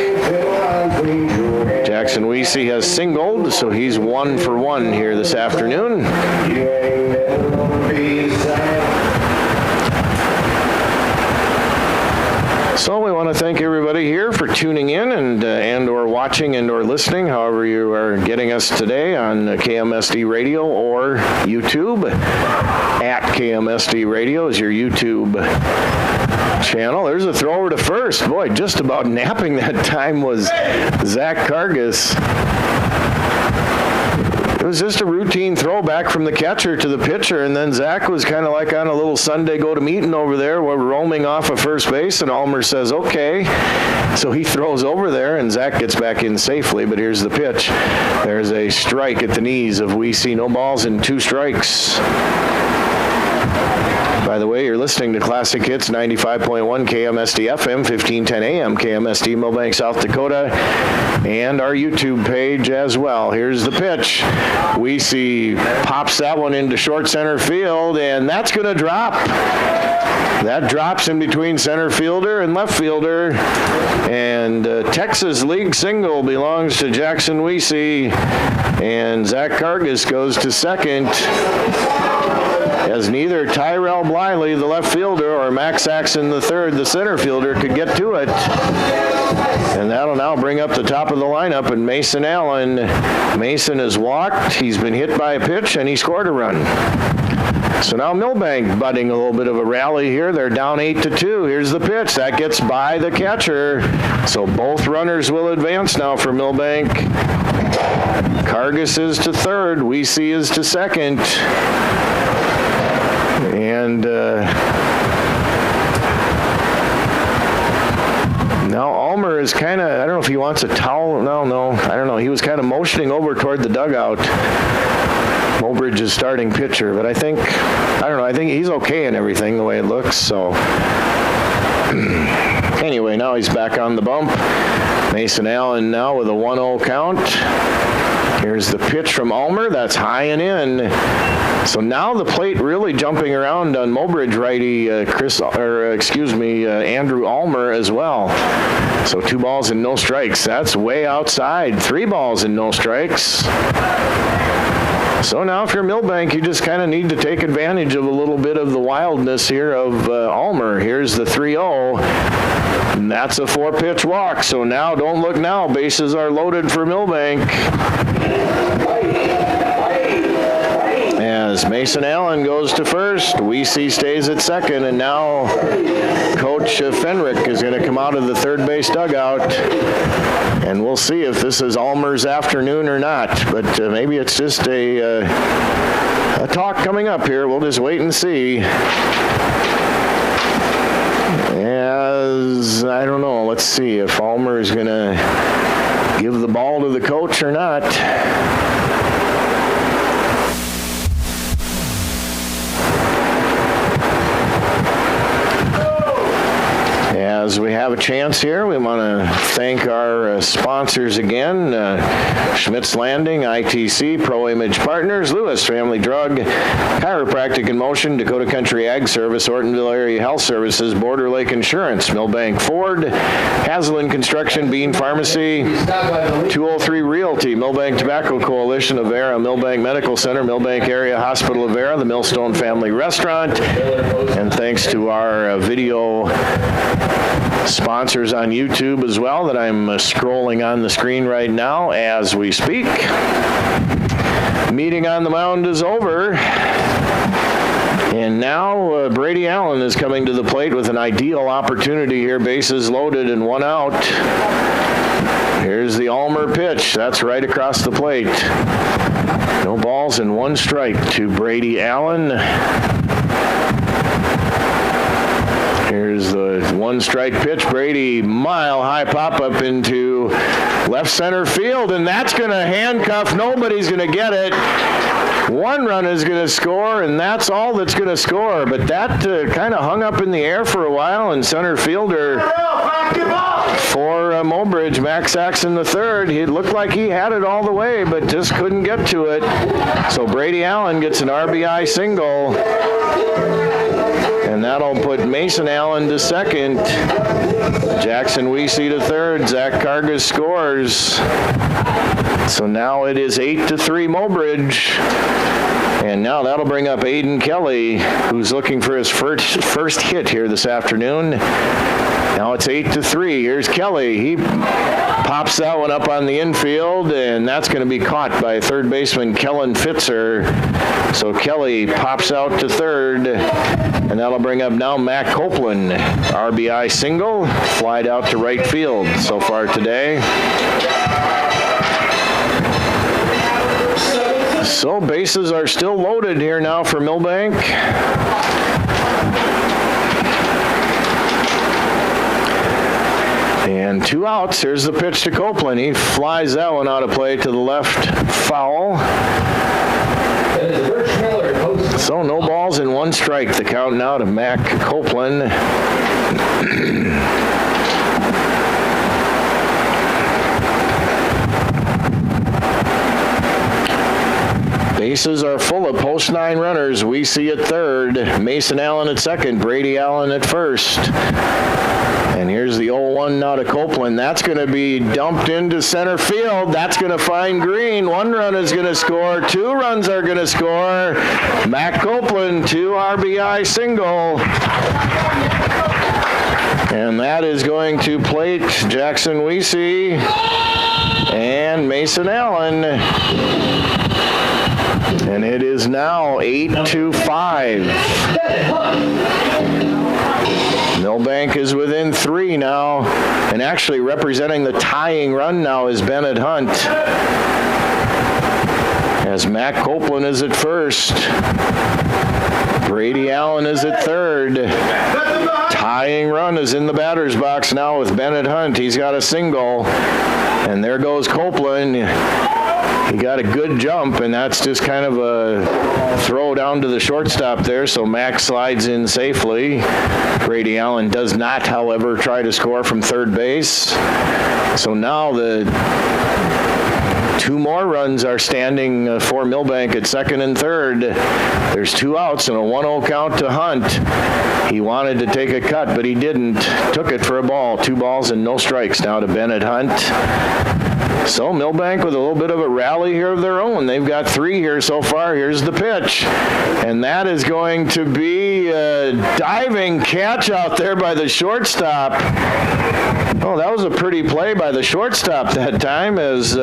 Jackson Weesey has singled, so he's 1 for 1 here this afternoon. So we want to thank everybody here for tuning in and or watching and or listening, however you are getting us today on KMSD Radio or YouTube. At KMSD Radio is your YouTube channel. There's a throw over to first. Boy, just about napping that time was Zach Cargus. It was just a routine throw back from the catcher to the pitcher, and then Zach was kind of like on a little Sunday go-to-meeting over there. We're roaming off of first base, and Ulmer says, okay. So he throws over there, and Zach gets back in safely, but here's the pitch. There's a strike at the knees of Weesey. No balls and 2 strikes. By the way, you're listening to Classic Hits 95.1 KMSD FM, 1510 AM KMSD, Milbank, South Dakota, and our YouTube page as well. Here's the pitch. Weesey pops that one into short center field, and that's going to drop. That drops in between center fielder and left fielder, and Texas League single belongs to Jackson Weesey, and Zach Cargus goes to second. as neither Tyrell Bliley, the left fielder, or Max Saxon III, the center fielder, could get to it. And that'll now bring up the top of the lineup, and Mason Allen. Mason has walked, he's been hit by a pitch, and he scored a run. So now Milbank budding a little bit of a rally here. They're down 8-2. Here's the pitch. That gets by the catcher. So both runners will advance now for Milbank. Cargus is to third. Weesey is to second. And now Ulmer is kind of, I don't know if he wants a towel. No, I don't know. He was kind of motioning over toward the dugout. Mobridge is starting pitcher, but I think he's okay in everything the way it looks. So anyway, now he's back on the bump. Mason Allen now with a 1-0 count. Here's the pitch from Ulmer. That's high and in. So now the plate really jumping around on Mobridge righty Andrew Ulmer as well. So 2 balls and no strikes. That's way outside. 3 balls and no strikes. So now if you're Milbank, you just kind of need to take advantage of a little bit of the wildness here of Ulmer. Here's the 3-0. And that's a 4-pitch walk. So now, don't look now. Bases are loaded for Milbank. As Mason Allen goes to first, Weesey stays at second, and now Coach Fenrick is going to come out of the third base dugout. And we'll see if this is Ulmer's afternoon or not. But maybe it's just a talk coming up here. We'll just wait and see. As, I don't know, let's see if Ulmer is going to give the ball to the coach or not. As we have a chance here, we want to thank our sponsors again, Schmidt's Landing, ITC, Pro Image Partners, Lewis Family Drug, Chiropractic in Motion, Dakota Country Ag Service, Ortonville Area Health Services, Border Lake Insurance, Milbank Ford, Hazelin Construction, Bean Pharmacy, 203 Realty, Milbank Tobacco Coalition, Avera, Milbank Medical Center, Milbank Area Hospital Avera, the Millstone Family Restaurant, and thanks to our video sponsors on YouTube as well that I'm scrolling on the screen right now as we speak. Meeting on the mound is over. And now Brady Allen is coming to the plate with an ideal opportunity here. Bases loaded and 1 out. Here's the Ulmer pitch. That's right across the plate. No balls and 1 strike to Brady Allen. Here's the 1-strike pitch. Brady, mile-high pop-up into left center field, and that's going to handcuff. Nobody's going to get it. 1 run is going to score, and that's all that's going to score. But that kind of hung up in the air for a while, and center fielder for Mobridge, Max Saxon III, he looked like he had it all the way, but just couldn't get to it. So Brady Allen gets an RBI single. And that'll put Mason Allen to second. Jackson Weesey to third. Zach Cargus scores. So now it is 8-3 Mobridge. And now that'll bring up Aiden Kelly, who's looking for his first hit here this afternoon. Now it's 8-3. Here's Kelly. He pops that one up on the infield, and that's going to be caught by third baseman Kellen Fitzer. So Kelly pops out to third, and that'll bring up now Matt Copeland. RBI single, flied out to right field so far today. So bases are still loaded here now for Milbank. And 2 outs. Here's the pitch to Copeland. He flies that one out of play to the left foul. So no balls and 1 strike. The count now to Mac Copeland. Bases are full of post 9 runners. We see at third, Mason Allen at second, Brady Allen at first. And here's the 0-1 now to Copeland. That's going to be dumped into center field. That's going to find Green. 1 run is going to score. 2 runs are going to score. Mac Copeland, 2 RBI single. And that is going to plate Jackson Weesey and Mason Allen. And it is now 8-5. Milbank is within 3 now. And actually representing the tying run now is Bennett Hunt. As Mac Copeland is at first. Brady Allen is at third. Tying run is in the batter's box now with Bennett Hunt. He's got a single. And there goes Copeland. He got a good jump, and that's just kind of a throw down to the shortstop there, so Max slides in safely. Brady Allen does not, however, try to score from third base. So now the 2 more runs are standing for Milbank at second and third. There's 2 outs and a 1-0 count to Hunt. He wanted to take a cut, but he didn't. Took it for a ball. 2 balls and no strikes now to Bennett Hunt. So Milbank with a little bit of a rally here of their own. They've got 3 here so far. Here's the pitch. And that is going to be a diving catch out there by the shortstop. Oh, that was a pretty play by the shortstop that time, as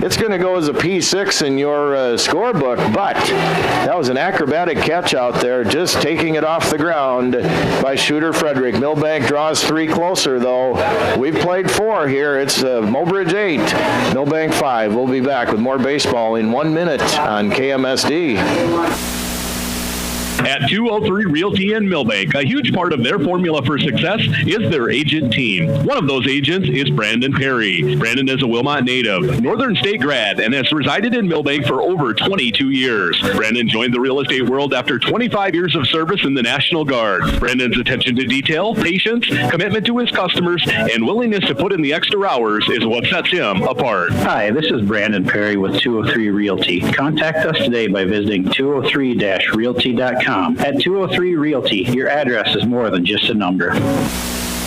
it's going to go as a P6 in your scorebook, but that was an acrobatic catch out there, just taking it off the ground by shooter Frederick. Milbank draws 3 closer, though. We've played 4 here. It's Mobridge 8, Milbank 5. We'll be back with more baseball in 1 minute on KMSD. At 203 Realty in Milbank, a huge part of their formula for success is their agent team. One of those agents is Brandon Perry. Brandon is a Wilmot native, Northern State grad, and has resided in Milbank for over 22 years. Brandon joined the real estate world after 25 years of service in the National Guard. Brandon's attention to detail, patience, commitment to his customers, and willingness to put in the extra hours is what sets him apart. Hi, this is Brandon Perry with 203 Realty. Contact us today by visiting 203-realty.com. At 203 Realty, your address is more than just a number.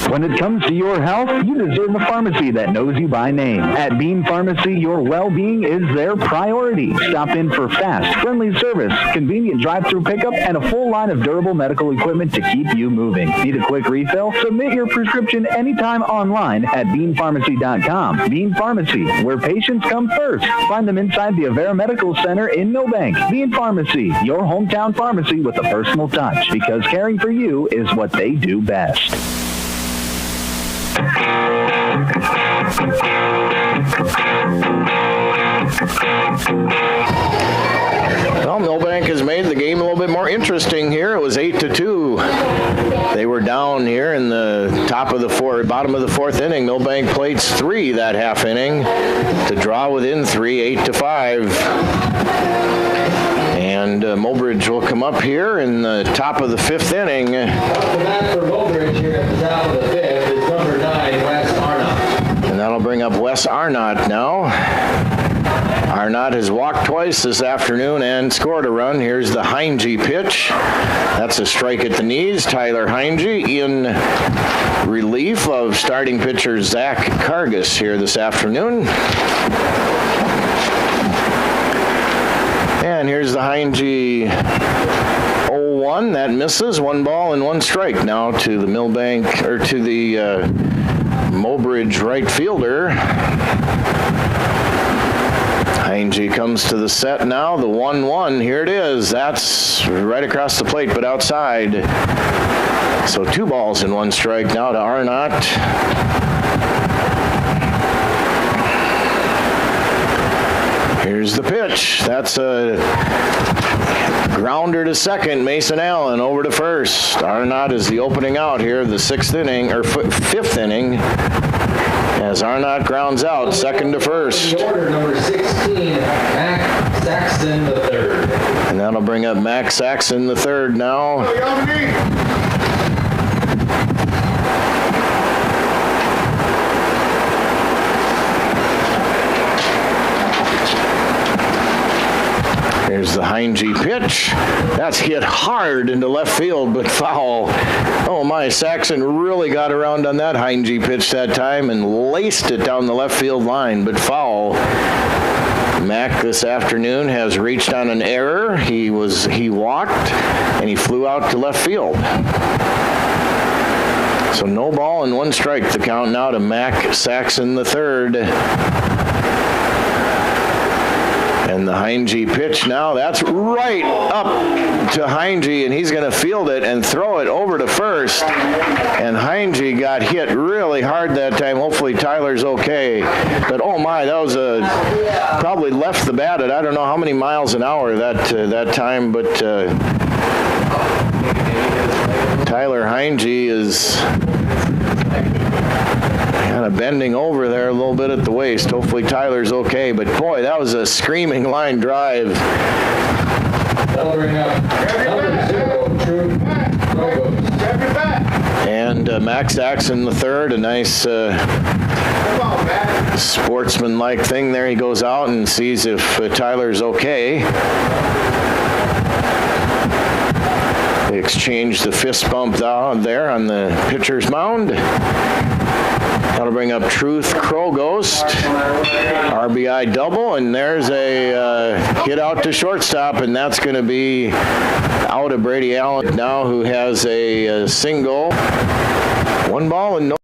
When it comes to your health, you deserve a pharmacy that knows you by name. At Bean Pharmacy, your well-being is their priority. Stop in for fast, friendly service, convenient drive-through pickup, and a full line of durable medical equipment to keep you moving. Need a quick refill? Submit your prescription anytime online at beanpharmacy.com. Bean Pharmacy, where patients come first. Find them inside the Avera Medical Center in Milbank. Bean Pharmacy, your hometown pharmacy with a personal touch, because caring for you is what they do best. Well, Milbank has made the game a little bit more interesting here. It was 8-2. They were down here in the bottom of the 4th inning. Milbank plates 3 that half inning to draw within 3, 8-5. And Mobridge will come up here in the top of the 5th inning. The bat for Mobridge here at the top of the 5th is number 9, Wes Arnott. And that'll bring up Wes Arnott now. Arnott has walked twice this afternoon and scored a run. Here's the Heinge pitch. That's a strike at the knees. Tyler Heinge in relief of starting pitcher Zach Kargas here this afternoon. And here's the Heinge 0-1. That misses. 1 ball and 1 strike now to the Milbank, or to the Mobridge right fielder. Heinge comes to the set now. The 1-1. Here it is. That's right across the plate, but outside. So 2 balls and 1 strike now to Arnott. Here's the pitch. That's a grounder to second. Mason Allen over to first. Arnott is the opening out here of the 6th inning, or 5th inning, as Arnott grounds out second to first. Order number 16, Mac Saxon III. And that'll bring up Mac Saxon III now. Here's the Heinge pitch. That's hit hard into left field, but foul. Oh my, Saxon really got around on that Heinge pitch that time and laced it down the left field line, but foul. Mack this afternoon has reached on an error. He walked and he flew out to left field. So no ball and 1 strike. The count now to Mack Saxon the third. And the Heinge pitch now, that's right up to Heinge, and he's going to field it and throw it over to first. And Heinge got hit really hard that time. Hopefully Tyler's okay. But oh my, that was probably left the bat at I don't know how many miles an hour that time, but Tyler Heinge is kind of bending over there a little bit at the waist. Hopefully Tyler's okay, but boy, that was a screaming line drive. That'll bring up number 0, And Max Saxon the third, a nice sportsman-like thing there. He goes out and sees if Tyler's okay. They exchange the fist bump down there on the pitcher's mound. That'll bring up Truth Krogost, RBI double, and there's a hit out to shortstop, and that's going to be out of Brady Allen now, who has a single. 1 ball and no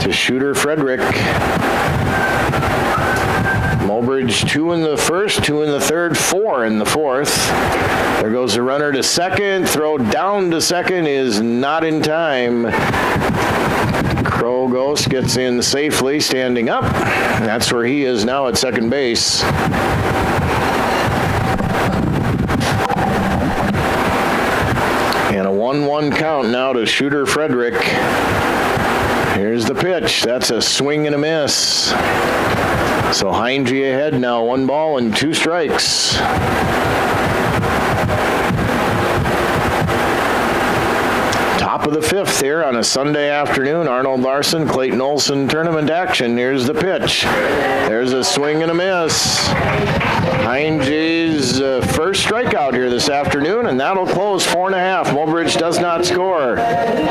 to Shooter Frederick. Mulbridge 2 in the first, 2 in the third, 4 in the fourth. There goes the runner to second. Throw down to second is not in time. Krogost gets in safely, standing up. That's where he is now at second base. And a 1-1 count now to Shooter Frederick. Here's the pitch. That's a swing and a miss. So Heinge ahead now, 1 ball and 2 strikes. Top of the 5th here on a Sunday afternoon. Arnold Larsen, Clayton Olson tournament action. Here's the pitch. There's a swing and a miss. Heinge's first strikeout here this afternoon, and that'll close 4.5. Mulbridge does not score.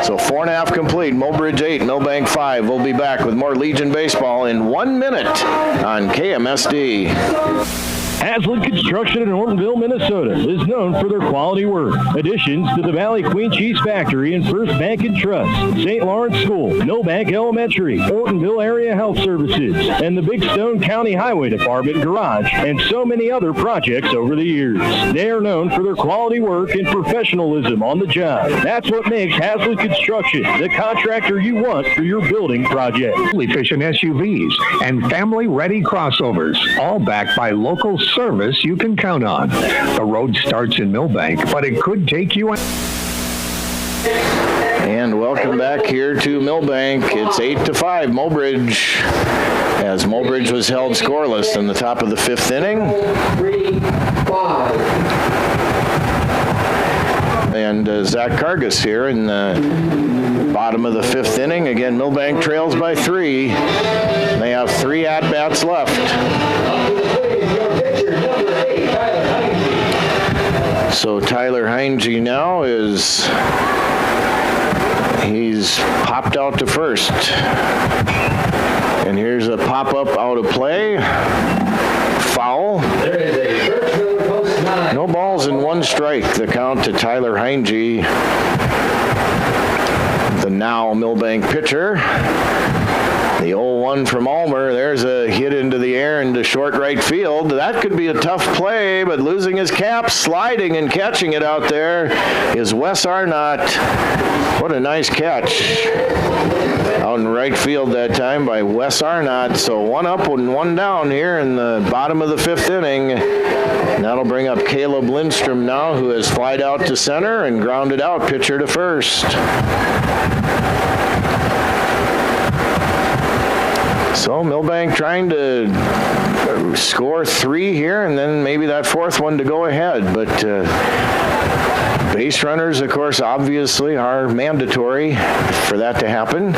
So 4.5 complete. Mulbridge 8, Milbank 5. We'll be back with more Legion baseball in 1 minute on KMSD. Haslet Construction in Ortonville, Minnesota is known for their quality work. Additions to the Valley Queen Cheese Factory and First Bank and Trust, St. Lawrence School, Milbank Elementary, Ortonville Area Health Services, and the Big Stone County Highway Department Garage, and so many other projects over the years. They are known for their quality work and professionalism on the job. That's what makes Haslet Construction the contractor you want for your building project. Efficient SUVs and family-ready crossovers, all backed by local service you can count on. The road starts in Milbank, but it could take you. And welcome back here to Milbank. It's 8-5 Mulbridge, as Mulbridge was held scoreless in the top of the 5th inning. 3-5. And Zach Kargas here in the bottom of the 5th inning. Again, Milbank trails by 3. They have 3 at-bats left. So Tyler Heinge now he's popped out to first. And here's a pop-up out of play. Foul. No balls and 1 strike. The count to Tyler Heinge, the now Milbank pitcher. The 0-1 from Ulmer. There's a hit into the air into short right field. That could be a tough play, but losing his cap, sliding and catching it out there is Wes Arnott. What a nice catch out in right field that time by Wes Arnott. So 1 up and 1 down here in the bottom of the 5th inning. And that'll bring up Caleb Lindstrom now, who has flied out to center and grounded out pitcher to first. So Milbank trying to score 3 here, and then maybe that 4th one to go ahead. But base runners, of course, obviously are mandatory for that to happen.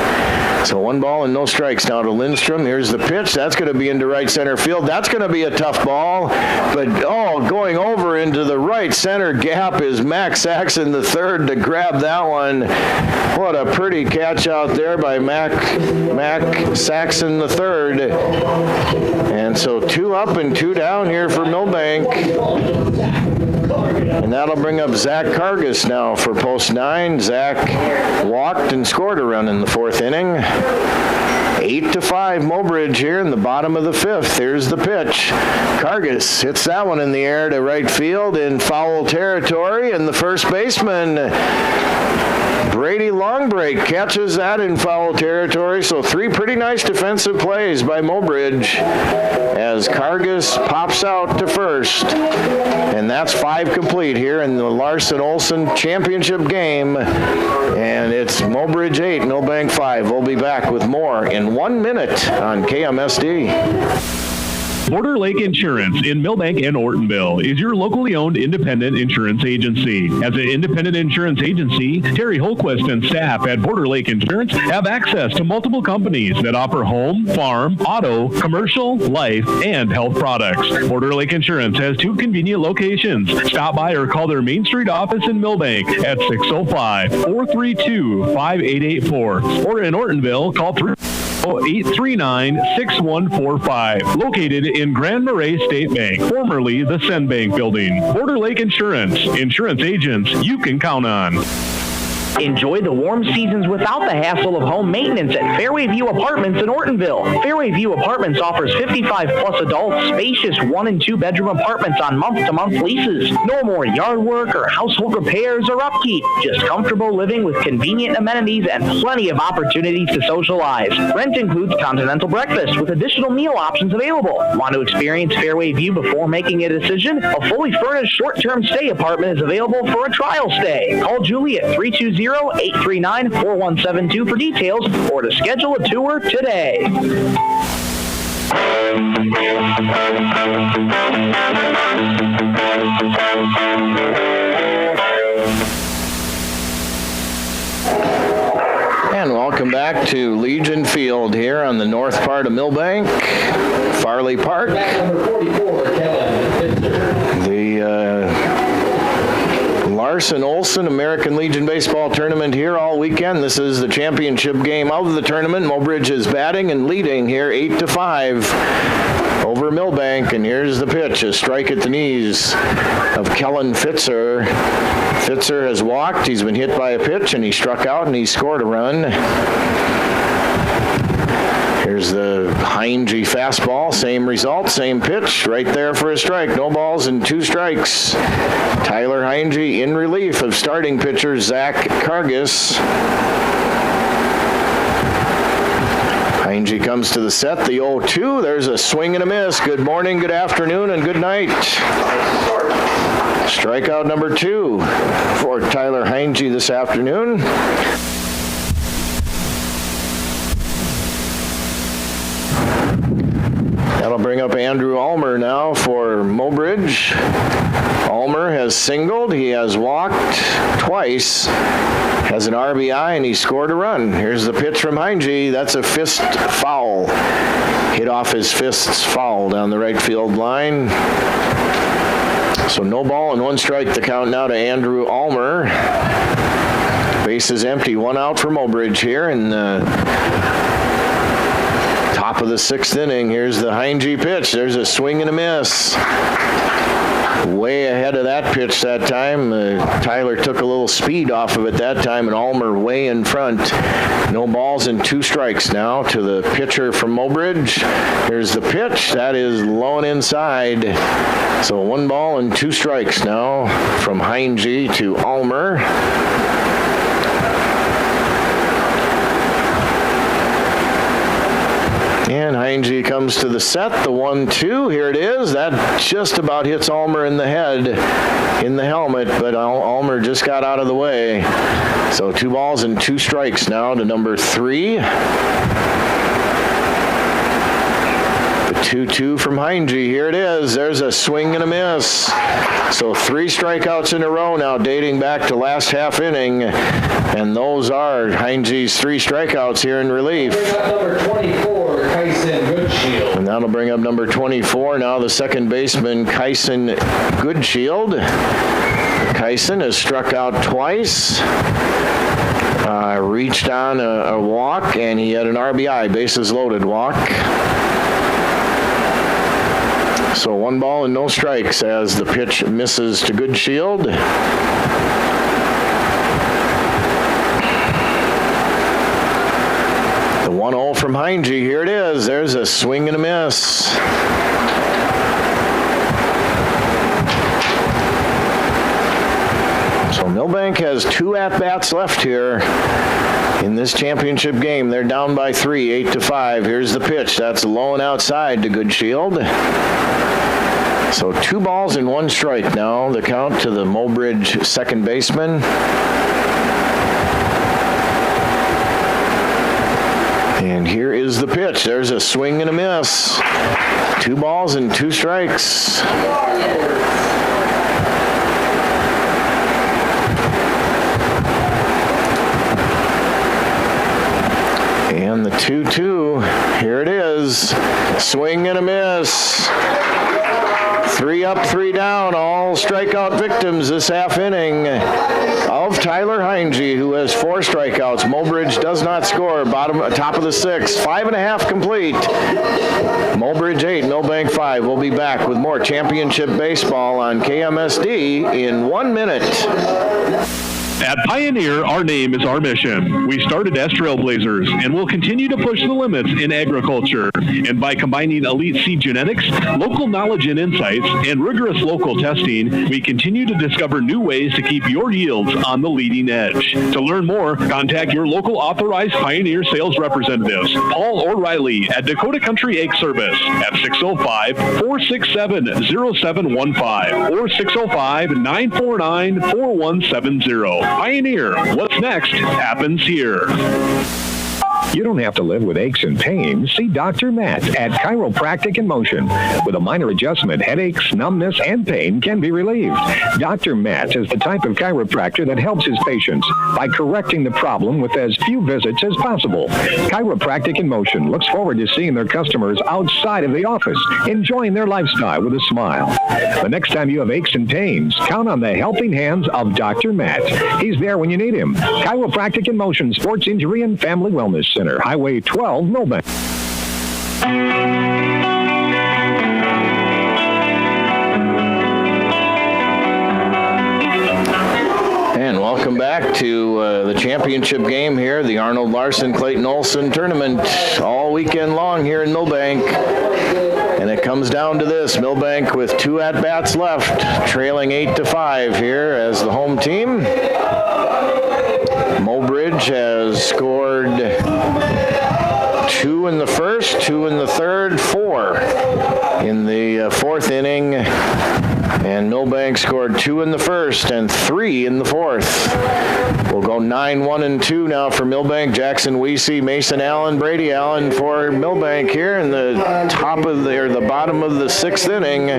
So 1 ball and no strikes now to Lindstrom. Here's the pitch. That's going to be into right center field. That's going to be a tough ball. But, going over into the right center gap is Mac Saxon the third to grab that one. What a pretty catch out there by Mac Saxon the third. And so 2 up and 2 down here for Milbank. And that'll bring up Zach Cargus now for post 9. Zach walked and scored a run in the 4th inning. 8-5 Mobridge here in the bottom of the 5th. Here's the pitch. Cargus hits that one in the air to right field in foul territory, and the first baseman Brady Longbreak catches that in foul territory. So 3 pretty nice defensive plays by Mobridge as Cargus pops out to first. And that's 5 complete here in the Larsen-Olson championship game. And it's Mobridge 8, Milbank 5. We'll be back with more in 1 minute on KMSD. Border Lake Insurance in Milbank and Ortonville is your locally owned independent insurance agency. As an independent insurance agency, Terry Holquist and staff at Border Lake Insurance have access to multiple companies that offer home, farm, auto, commercial, life, and health products. Border Lake Insurance has 2 convenient locations. Stop by or call their Main Street office in Milbank at 605-432-5884. Or in Ortonville, call 839-6145. Located in Grand Marais State Bank, formerly the Sen Bank Building. Border Lake Insurance. Insurance agents you can count on. Enjoy the warm seasons without the hassle of home maintenance at Fairway View Apartments in Ortonville. Fairway View Apartments offers 55-plus adults, spacious 1- and 2-bedroom apartments on month-to-month leases. No more yard work or household repairs or upkeep. Just comfortable living with convenient amenities and plenty of opportunities to socialize. Rent includes continental breakfast with additional meal options available. Want to experience Fairway View before making a decision? A fully furnished short-term stay apartment is available for a trial stay. Call Julie at 320-839-4172 for details or to schedule a tour today. And welcome back to Legion Field here on the north part of Milbank, Farley Park. Larsen-Olson American Legion Baseball Tournament here all weekend. This is the championship game of the tournament. Mobridge is batting and leading here 8-5 over Milbank. And here's the pitch, a strike at the knees of Kellen Fitzer. Fitzer has walked. He's been hit by a pitch, and he struck out, and he scored a run. Here's the Heinge fastball, same result, same pitch, right there for a strike. No balls and 2 strikes. Tyler Heinge in relief of starting pitcher Zach Cargus. Heinge comes to the set, the 0-2. There's a swing and a miss. Good morning, good afternoon, and good night. Strikeout number 2 for Tyler Heinge this afternoon. That'll bring up Andrew Ulmer now for Mobridge. Ulmer has singled, he has walked twice, has an RBI, and he scored a run. Here's the pitch from Heinge. That's a fist foul. Hit off his fists foul down the right field line. So no ball and 1 strike, the count now to Andrew Ulmer. Base is empty, 1 out for Mobridge here in the top of the 6th inning. Here's the Heinge pitch. There's a swing and a miss. Way ahead of that pitch that time. Tyler took a little speed off of it that time, and Ulmer way in front. No balls and 2 strikes now to the pitcher from Mobridge. Here's the pitch. That is low and inside. So 1 ball and 2 strikes now from Heinge to Ulmer. And Heinge comes to the set, the 1-2. Here it is. That just about hits Ulmer in the head, in the helmet, but Ulmer just got out of the way. So 2 balls and 2 strikes now to number 3. The 2-2 from Heinze. Here it is. There's a swing and a miss. So 3 strikeouts in a row now, dating back to last half inning. And those are Heinze's 3 strikeouts here in relief. Number 24, Kyson Goodshield. And that'll bring up number 24 now, the second baseman, Kyson Goodshield. Kyson has struck out twice. Reached on a walk, and he had an RBI, bases loaded walk. So 1 ball and no strikes as the pitch misses to Goodshield. The 1-0 from Heinze, here it is. There's a swing and a miss. So Milbank has 2 at-bats left here in this championship game. They're down by 3, 8-5. Here's the pitch. That's low and outside to Goodshield. So 2 balls and 1 strike now. The count to the Mobridge second baseman. And here is the pitch. There's a swing and a miss. 2 balls and 2 strikes. And the 2-2, here it is. Swing and a miss. 3 up, 3 down, all strikeout victims this half inning of Tyler Heinze, who has 4 strikeouts. Mobridge does not score. Top of the 6th, 5.5 complete. Mobridge 8, Milbank 5. We'll be back with more championship baseball on KMSD in 1 minute. At Pioneer, our name is our mission. We started as trailblazers and will continue to push the limits in agriculture. And by combining elite seed genetics, local knowledge and insights, and rigorous local testing, we continue to discover new ways to keep your yields on the leading edge. To learn more, contact your local authorized Pioneer sales representatives, Paul or Riley at Dakota Country Egg Service at 605-467-0715 or 605-949-4170. Pioneer, what's next happens here. You don't have to live with aches and pains. See Dr. Matt at Chiropractic in Motion. With a minor adjustment, headaches, numbness, and pain can be relieved. Dr. Matt is the type of chiropractor that helps his patients by correcting the problem with as few visits as possible. Chiropractic in Motion looks forward to seeing their customers outside of the office, enjoying their lifestyle with a smile. The next time you have aches and pains, count on the helping hands of Dr. Matt. He's there when you need him. Chiropractic in Motion, Sports Injury and Family Wellness Center, Highway 12, Milbank. And welcome back to the championship game here, the Arnold Larsen Clayton Olson tournament, all weekend long here in Milbank. And it comes down to this, Milbank with 2 at-bats left, trailing 8-5 here as the home team. Mobridge has scored 2 in the first, 2 in the third, 4 in the 4th inning. And Milbank scored 2 in the first and 3 in the 4th. We'll go 9-1-2 now for Milbank. Jackson Weesey, Mason Allen, Brady Allen for Milbank here in the bottom of the 6th inning.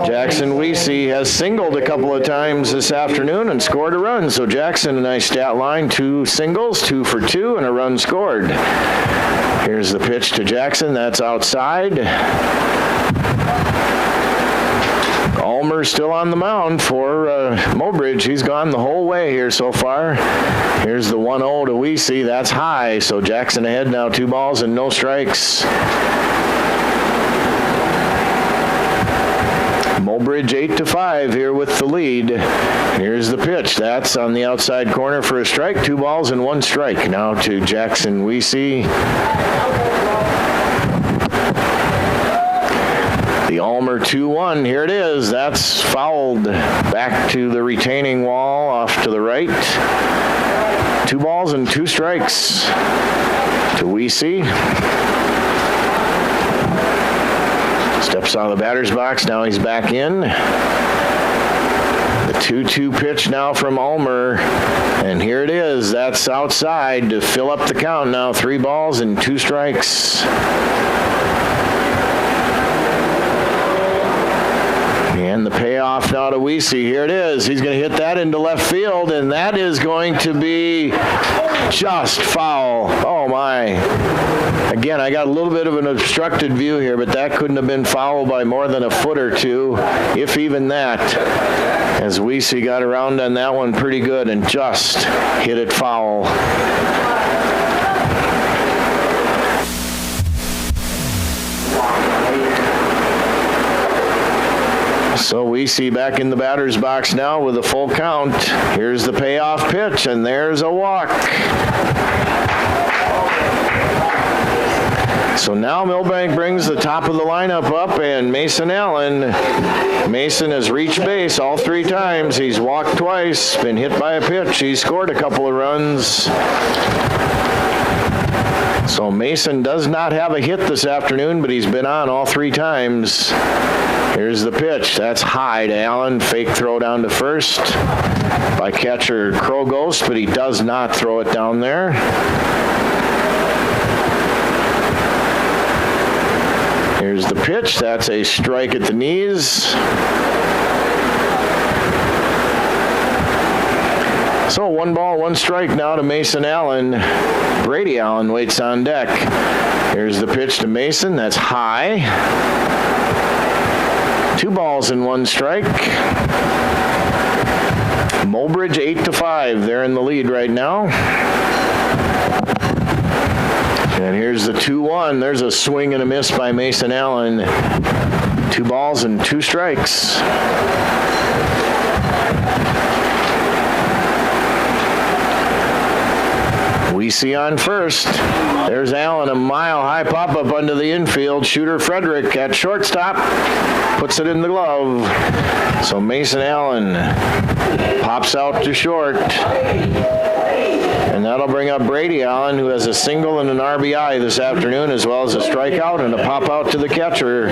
Jackson Weesey has singled a couple of times this afternoon and scored a run. So Jackson, a nice stat line, 2 singles, 2 for 2, and a run scored. Here's the pitch to Jackson. That's outside. Ulmer still on the mound for Mobridge. He's gone the whole way here so far. Here's the 1-0 to Weesey. That's high. So Jackson ahead now, 2 balls and no strikes. Mobridge 8-5 here with the lead. Here's the pitch. That's on the outside corner for a strike. 2 balls and 1 strike now to Jackson Weesey. The Ulmer 2-1, here it is. That's fouled back to the retaining wall off to the right. 2 balls and 2 strikes to Weesey. Steps out of the batter's box, now he's back in. The 2-2 pitch now from Ulmer, and here it is. That's outside to fill up the count now. 3 balls and 2 strikes. And the payoff now to Weesey. Here it is. He's going to hit that into left field, and that is going to be just foul. Oh, my. Again, I got a little bit of an obstructed view here, but that couldn't have been foul by more than a foot or two, if even that, as Weesey got around on that one pretty good and just hit it foul. So Weesey back in the batter's box now with a full count. Here's the payoff pitch, and there's a walk. So now Milbank brings the top of the lineup up, and Mason Allen. Mason has reached base all 3 times. He's walked twice, been hit by a pitch. He scored a couple of runs. So Mason does not have a hit this afternoon, but he's been on all 3 times. Here's the pitch. That's high to Allen. Fake throw down to first by catcher Crow Ghost, but he does not throw it down there. Here's the pitch. That's a strike at the knees. So 1 ball, 1 strike now to Mason Allen. Brady Allen waits on deck. Here's the pitch to Mason. That's high. 2 balls and 1 strike. Mobridge 8-5. They're in the lead right now. And here's the 2-1. There's a swing and a miss by Mason Allen. 2 balls and 2 strikes. Weesey on first. There's Allen, a mile-high pop-up under the infield. Shooter Frederick at shortstop puts it in the glove. So Mason Allen pops out to short. And that'll bring up Brady Allen, who has a single and an RBI this afternoon, as well as a strikeout and a pop-out to the catcher.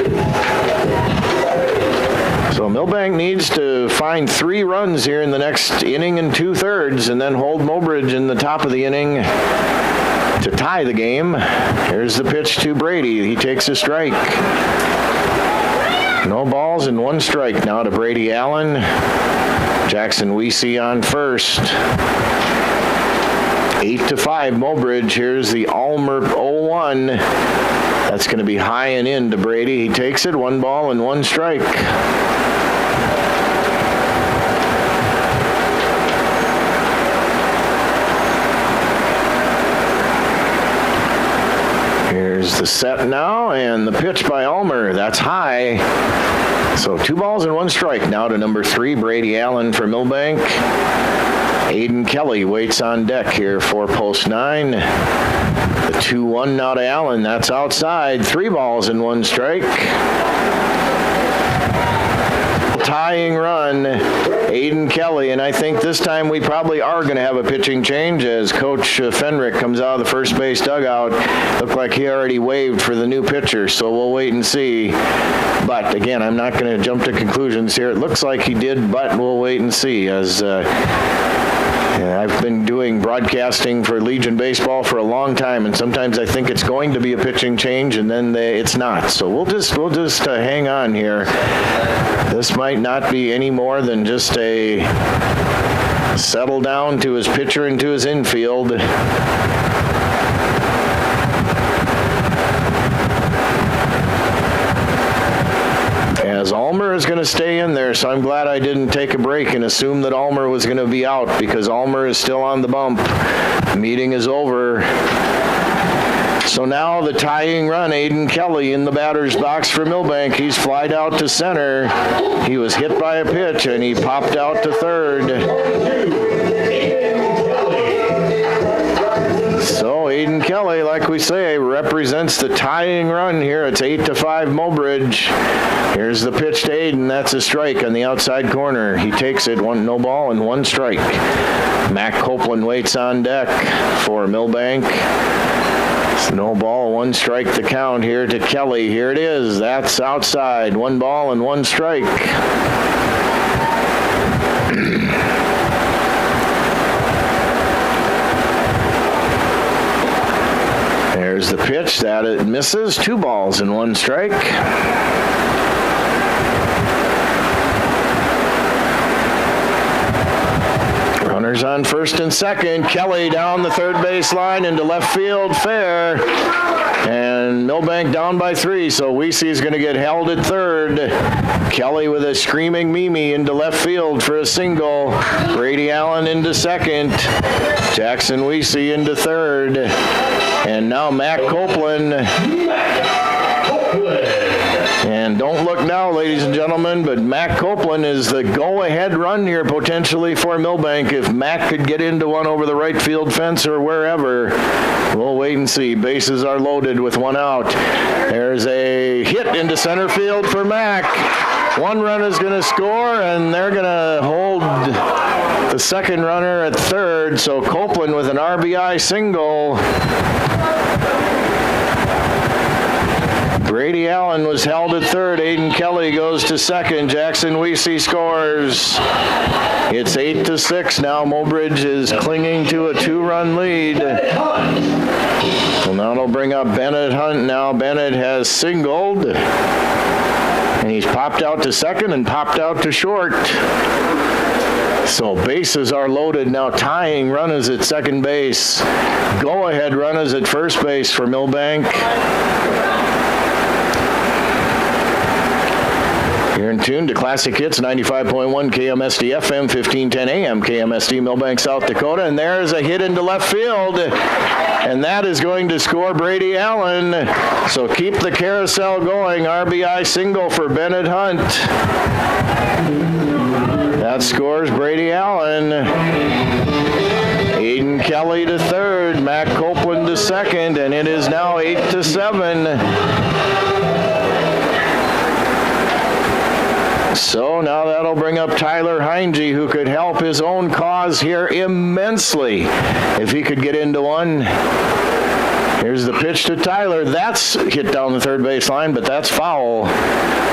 So Milbank needs to find 3 runs here in the next inning and 2/3, and then hold Mobridge in the top of the inning to tie the game. Here's the pitch to Brady. He takes a strike. No balls and 1 strike now to Brady Allen. Jackson Weesey on first. 8-5 Mobridge. Here's the Almer 0-1. That's going to be high and in to Brady. He takes it. 1 ball and 1 strike. Here's the set now, and the pitch by Almer. That's high. So 2 balls and 1 strike now to number 3, Brady Allen for Milbank. Aiden Kelly waits on deck here for post 9. The 2-1 now to Allen. That's outside. 3 balls and 1 strike. Tying run, Aiden Kelly, and I think this time we probably are going to have a pitching change as Coach Fenrick comes out of the first base dugout. Looked like he already waved for the new pitcher, so we'll wait and see. But again, I'm not going to jump to conclusions here. It looks like he did, but we'll wait and see as I've been doing broadcasting for Legion Baseball for a long time, and sometimes I think it's going to be a pitching change, and then it's not. So we'll just hang on here. This might not be any more than just a settle down to his pitcher and to his infield. As Almer is going to stay in there, so I'm glad I didn't take a break and assume that Almer was going to be out, because Almer is still on the bump. The meeting is over. So now the tying run, Aiden Kelly in the batter's box for Milbank. He's flied out to center. He was hit by a pitch, and he popped out to third. So Aiden Kelly, like we say, represents the tying run here. It's 8-5 Mobridge. Here's the pitch to Aiden. That's a strike on the outside corner. He takes it. 1 no ball and 1 strike. Matt Copeland waits on deck for Milbank. It's no ball, 1 strike the count here to Kelly. Here it is. That's outside. 1 ball and 1 strike. There's the pitch. That it misses. 2 balls and 1 strike. Runners on first and second. Kelly down the third base line into left field, fair. And Milbank down by 3, so Weesey's going to get held at third. Kelly with a screaming Mimi into left field for a single. Brady Allen into second. Jackson Weesey into third. And now Matt Copeland. And don't look now, ladies and gentlemen, but Matt Copeland is the go-ahead run here potentially for Milbank. If Matt could get into one over the right field fence or wherever, we'll wait and see. Bases are loaded with one out. There's a hit into center field for Mac. One run is going to score, and they're going to hold the second runner at third. So Copeland with an RBI single. Brady Allen was held at third. Aiden Kelly goes to second. Jackson Weesey scores. It's 8-6 now. Mobridge is clinging to a 2-run lead. And that'll bring up Bennett Hunt now. Bennett has singled. And he's popped out to second and popped out to short. So bases are loaded now. Tying runners at second base. Go-ahead runners at first base for Milbank. You're in tune to Classic Hits 95.1 KMSD FM, 1510 AM KMSD, Milbank, South Dakota. And there's a hit into left field. And that is going to score Brady Allen. So keep the carousel going. RBI single for Bennett Hunt. That scores Brady Allen. Aiden Kelly to third. Matt Copeland to second. And it is now 8-7. So now that'll bring up Tyler Heinge, who could help his own cause here immensely if he could get into one. Here's the pitch to Tyler. That's hit down the third base line, but that's foul.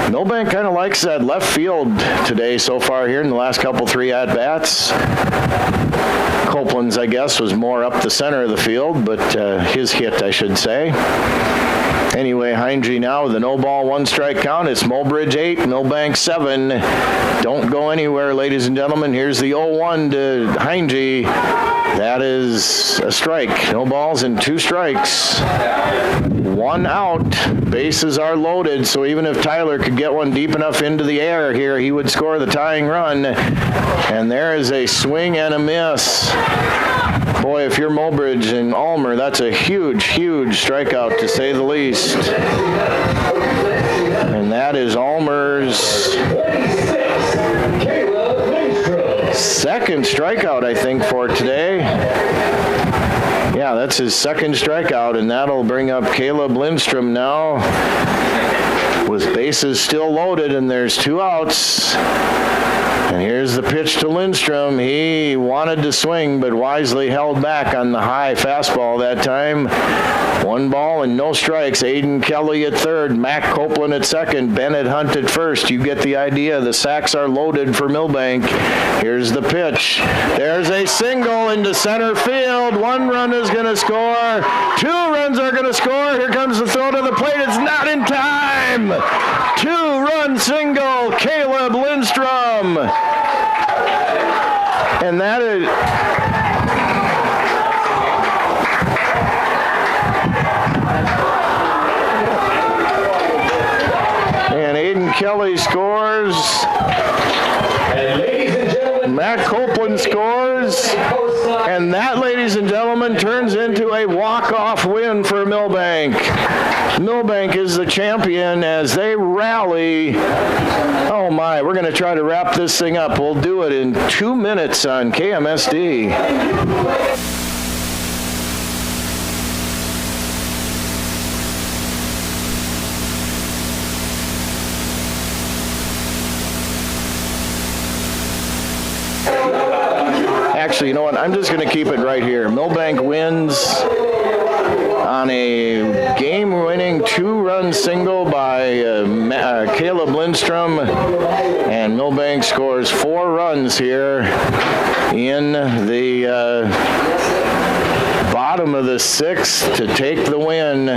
Milbank kind of likes that left field today so far here in the last couple 3 at-bats. Copeland's, I guess, was more up the center of the field, but his hit, I should say. Anyway, Heinge now with a no-ball, 1-strike count. It's Mobridge 8, Milbank 7. Don't go anywhere, ladies and gentlemen. Here's the 0-1 to Heinge. That is a strike. No balls and 2 strikes. 1 out. Bases are loaded, so even if Tyler could get one deep enough into the air here, he would score the tying run. And there is a swing and a miss. Boy, if you're Mobridge and Ulmer, that's a huge, huge strikeout, to say the least. And that is Ulmer's second strikeout, I think, for today. Yeah, that's his second strikeout, and that'll bring up Caleb Lindstrom now with bases still loaded, and there's 2 outs. And here's the pitch to Lindstrom. He wanted to swing, but wisely held back on the high fastball that time. 1 ball and no strikes. Aiden Kelly at third. Matt Copeland at second. Bennett Hunt at first. You get the idea. The sacks are loaded for Milbank. Here's the pitch. There's a single into center field. 1 run is going to score. 2 runs are going to score. Here comes the throw to the plate. It's not in time. 2-run single. Caleb Lindstrom. And that is... And Aiden Kelly scores. And ladies and gentlemen, Matt Copeland scores. And that, ladies and gentlemen, turns into a walk-off win for Milbank. Milbank is the champion as they rally. Oh my, we're going to try to wrap this thing up. We'll do it in 2 minutes on KMSD. Actually, you know what? I'm just going to keep it right here. Milbank wins on a game-winning 2-run single by Caleb Lindstrom, and Milbank scores 4 runs here in the bottom of the 6th to take the win.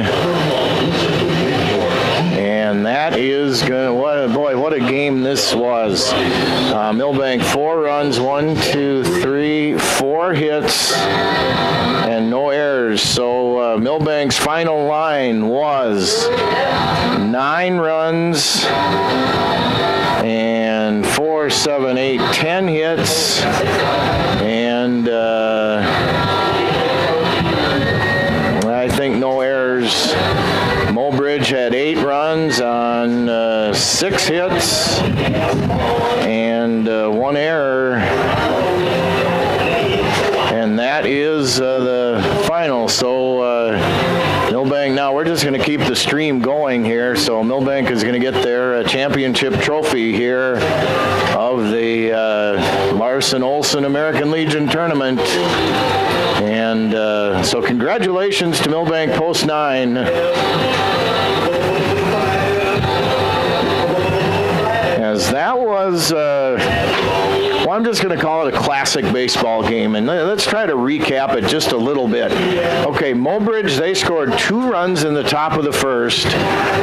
And And that is good. What a game this was. Milbank 4 runs, 1, 2, 3, 4 hits, and no errors. So Milbank's final line was 9 runs and 4, 7, 8, 10 hits, and I think no errors. Mobridge had 8 runs on 6 hits and 1 error, and that is the final. So Milbank, now we're just going to keep the stream going here. So Milbank is going to get their championship trophy here of the Larsen Olson American Legion tournament. And so congratulations to Milbank Post 9. As that was, well, I'm just going to call it a classic baseball game. And let's try to recap it just a little bit. Okay, Mobridge, they scored 2 runs in the top of the first.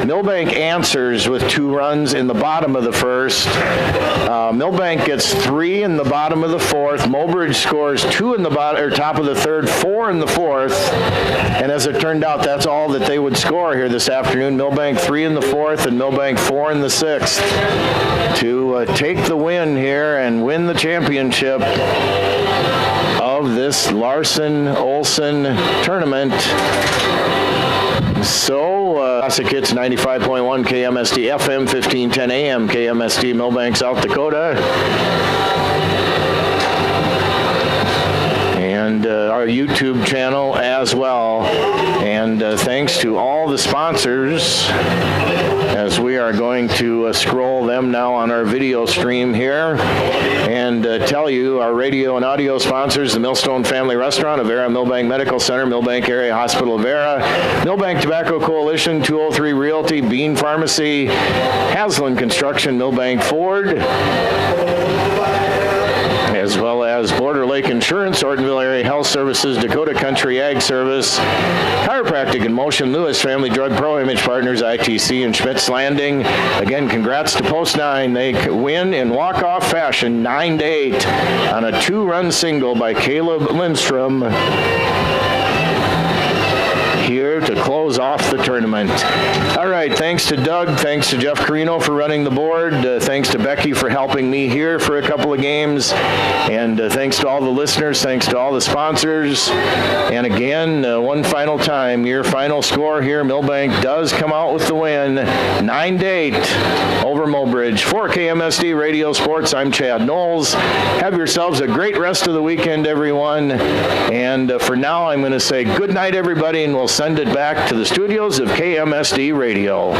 Milbank answers with 2 runs in the bottom of the first. Milbank gets 3 in the bottom of the fourth. Mobridge scores 2 in the top of the third, 4 in the fourth. And as it turned out, that's all that they would score here this afternoon. Milbank 3 in the fourth and Milbank 4 in the sixth to take the win here and win the championship of this Larsen Olson tournament. So, Classic Hits 95.1 KMSD FM, 1510 AM KMSD, Milbank, South Dakota. And our YouTube channel as well. And thanks to all the sponsors, as we are going to scroll them now on our video stream here and tell you our radio and audio sponsors: the Millstone Family Restaurant, Avera Milbank Medical Center, Milbank Area Hospital Avera, Milbank Tobacco Coalition, 203 Realty, Bean Pharmacy, Haslam Construction, Milbank Ford, as well as Border Lake Insurance, Ortonville Area Health Services, Dakota Country Ag Service, Chiropractic and Motion, Lewis Family Drug Pro Image Partners, ITC, and Schmitz Landing. Again, congrats to Post 9. They win in walk-off fashion 9-8 on a 2-run single by Caleb Lindstrom here to close off the tournament. All right, thanks to Doug, thanks to Jeff Carino for running the board, thanks to Becky for helping me here for a couple of games, and thanks to all the listeners, thanks to all the sponsors. And again, one final time, your final score here, Milbank does come out with the win, 9-8 over Mobridge. For KMSD Radio Sports, I'm Chad Knowles. Have yourselves a great rest of the weekend, everyone. And for now, I'm going to say good night, everybody, and we'll send it back to the studios of KMSD Radio.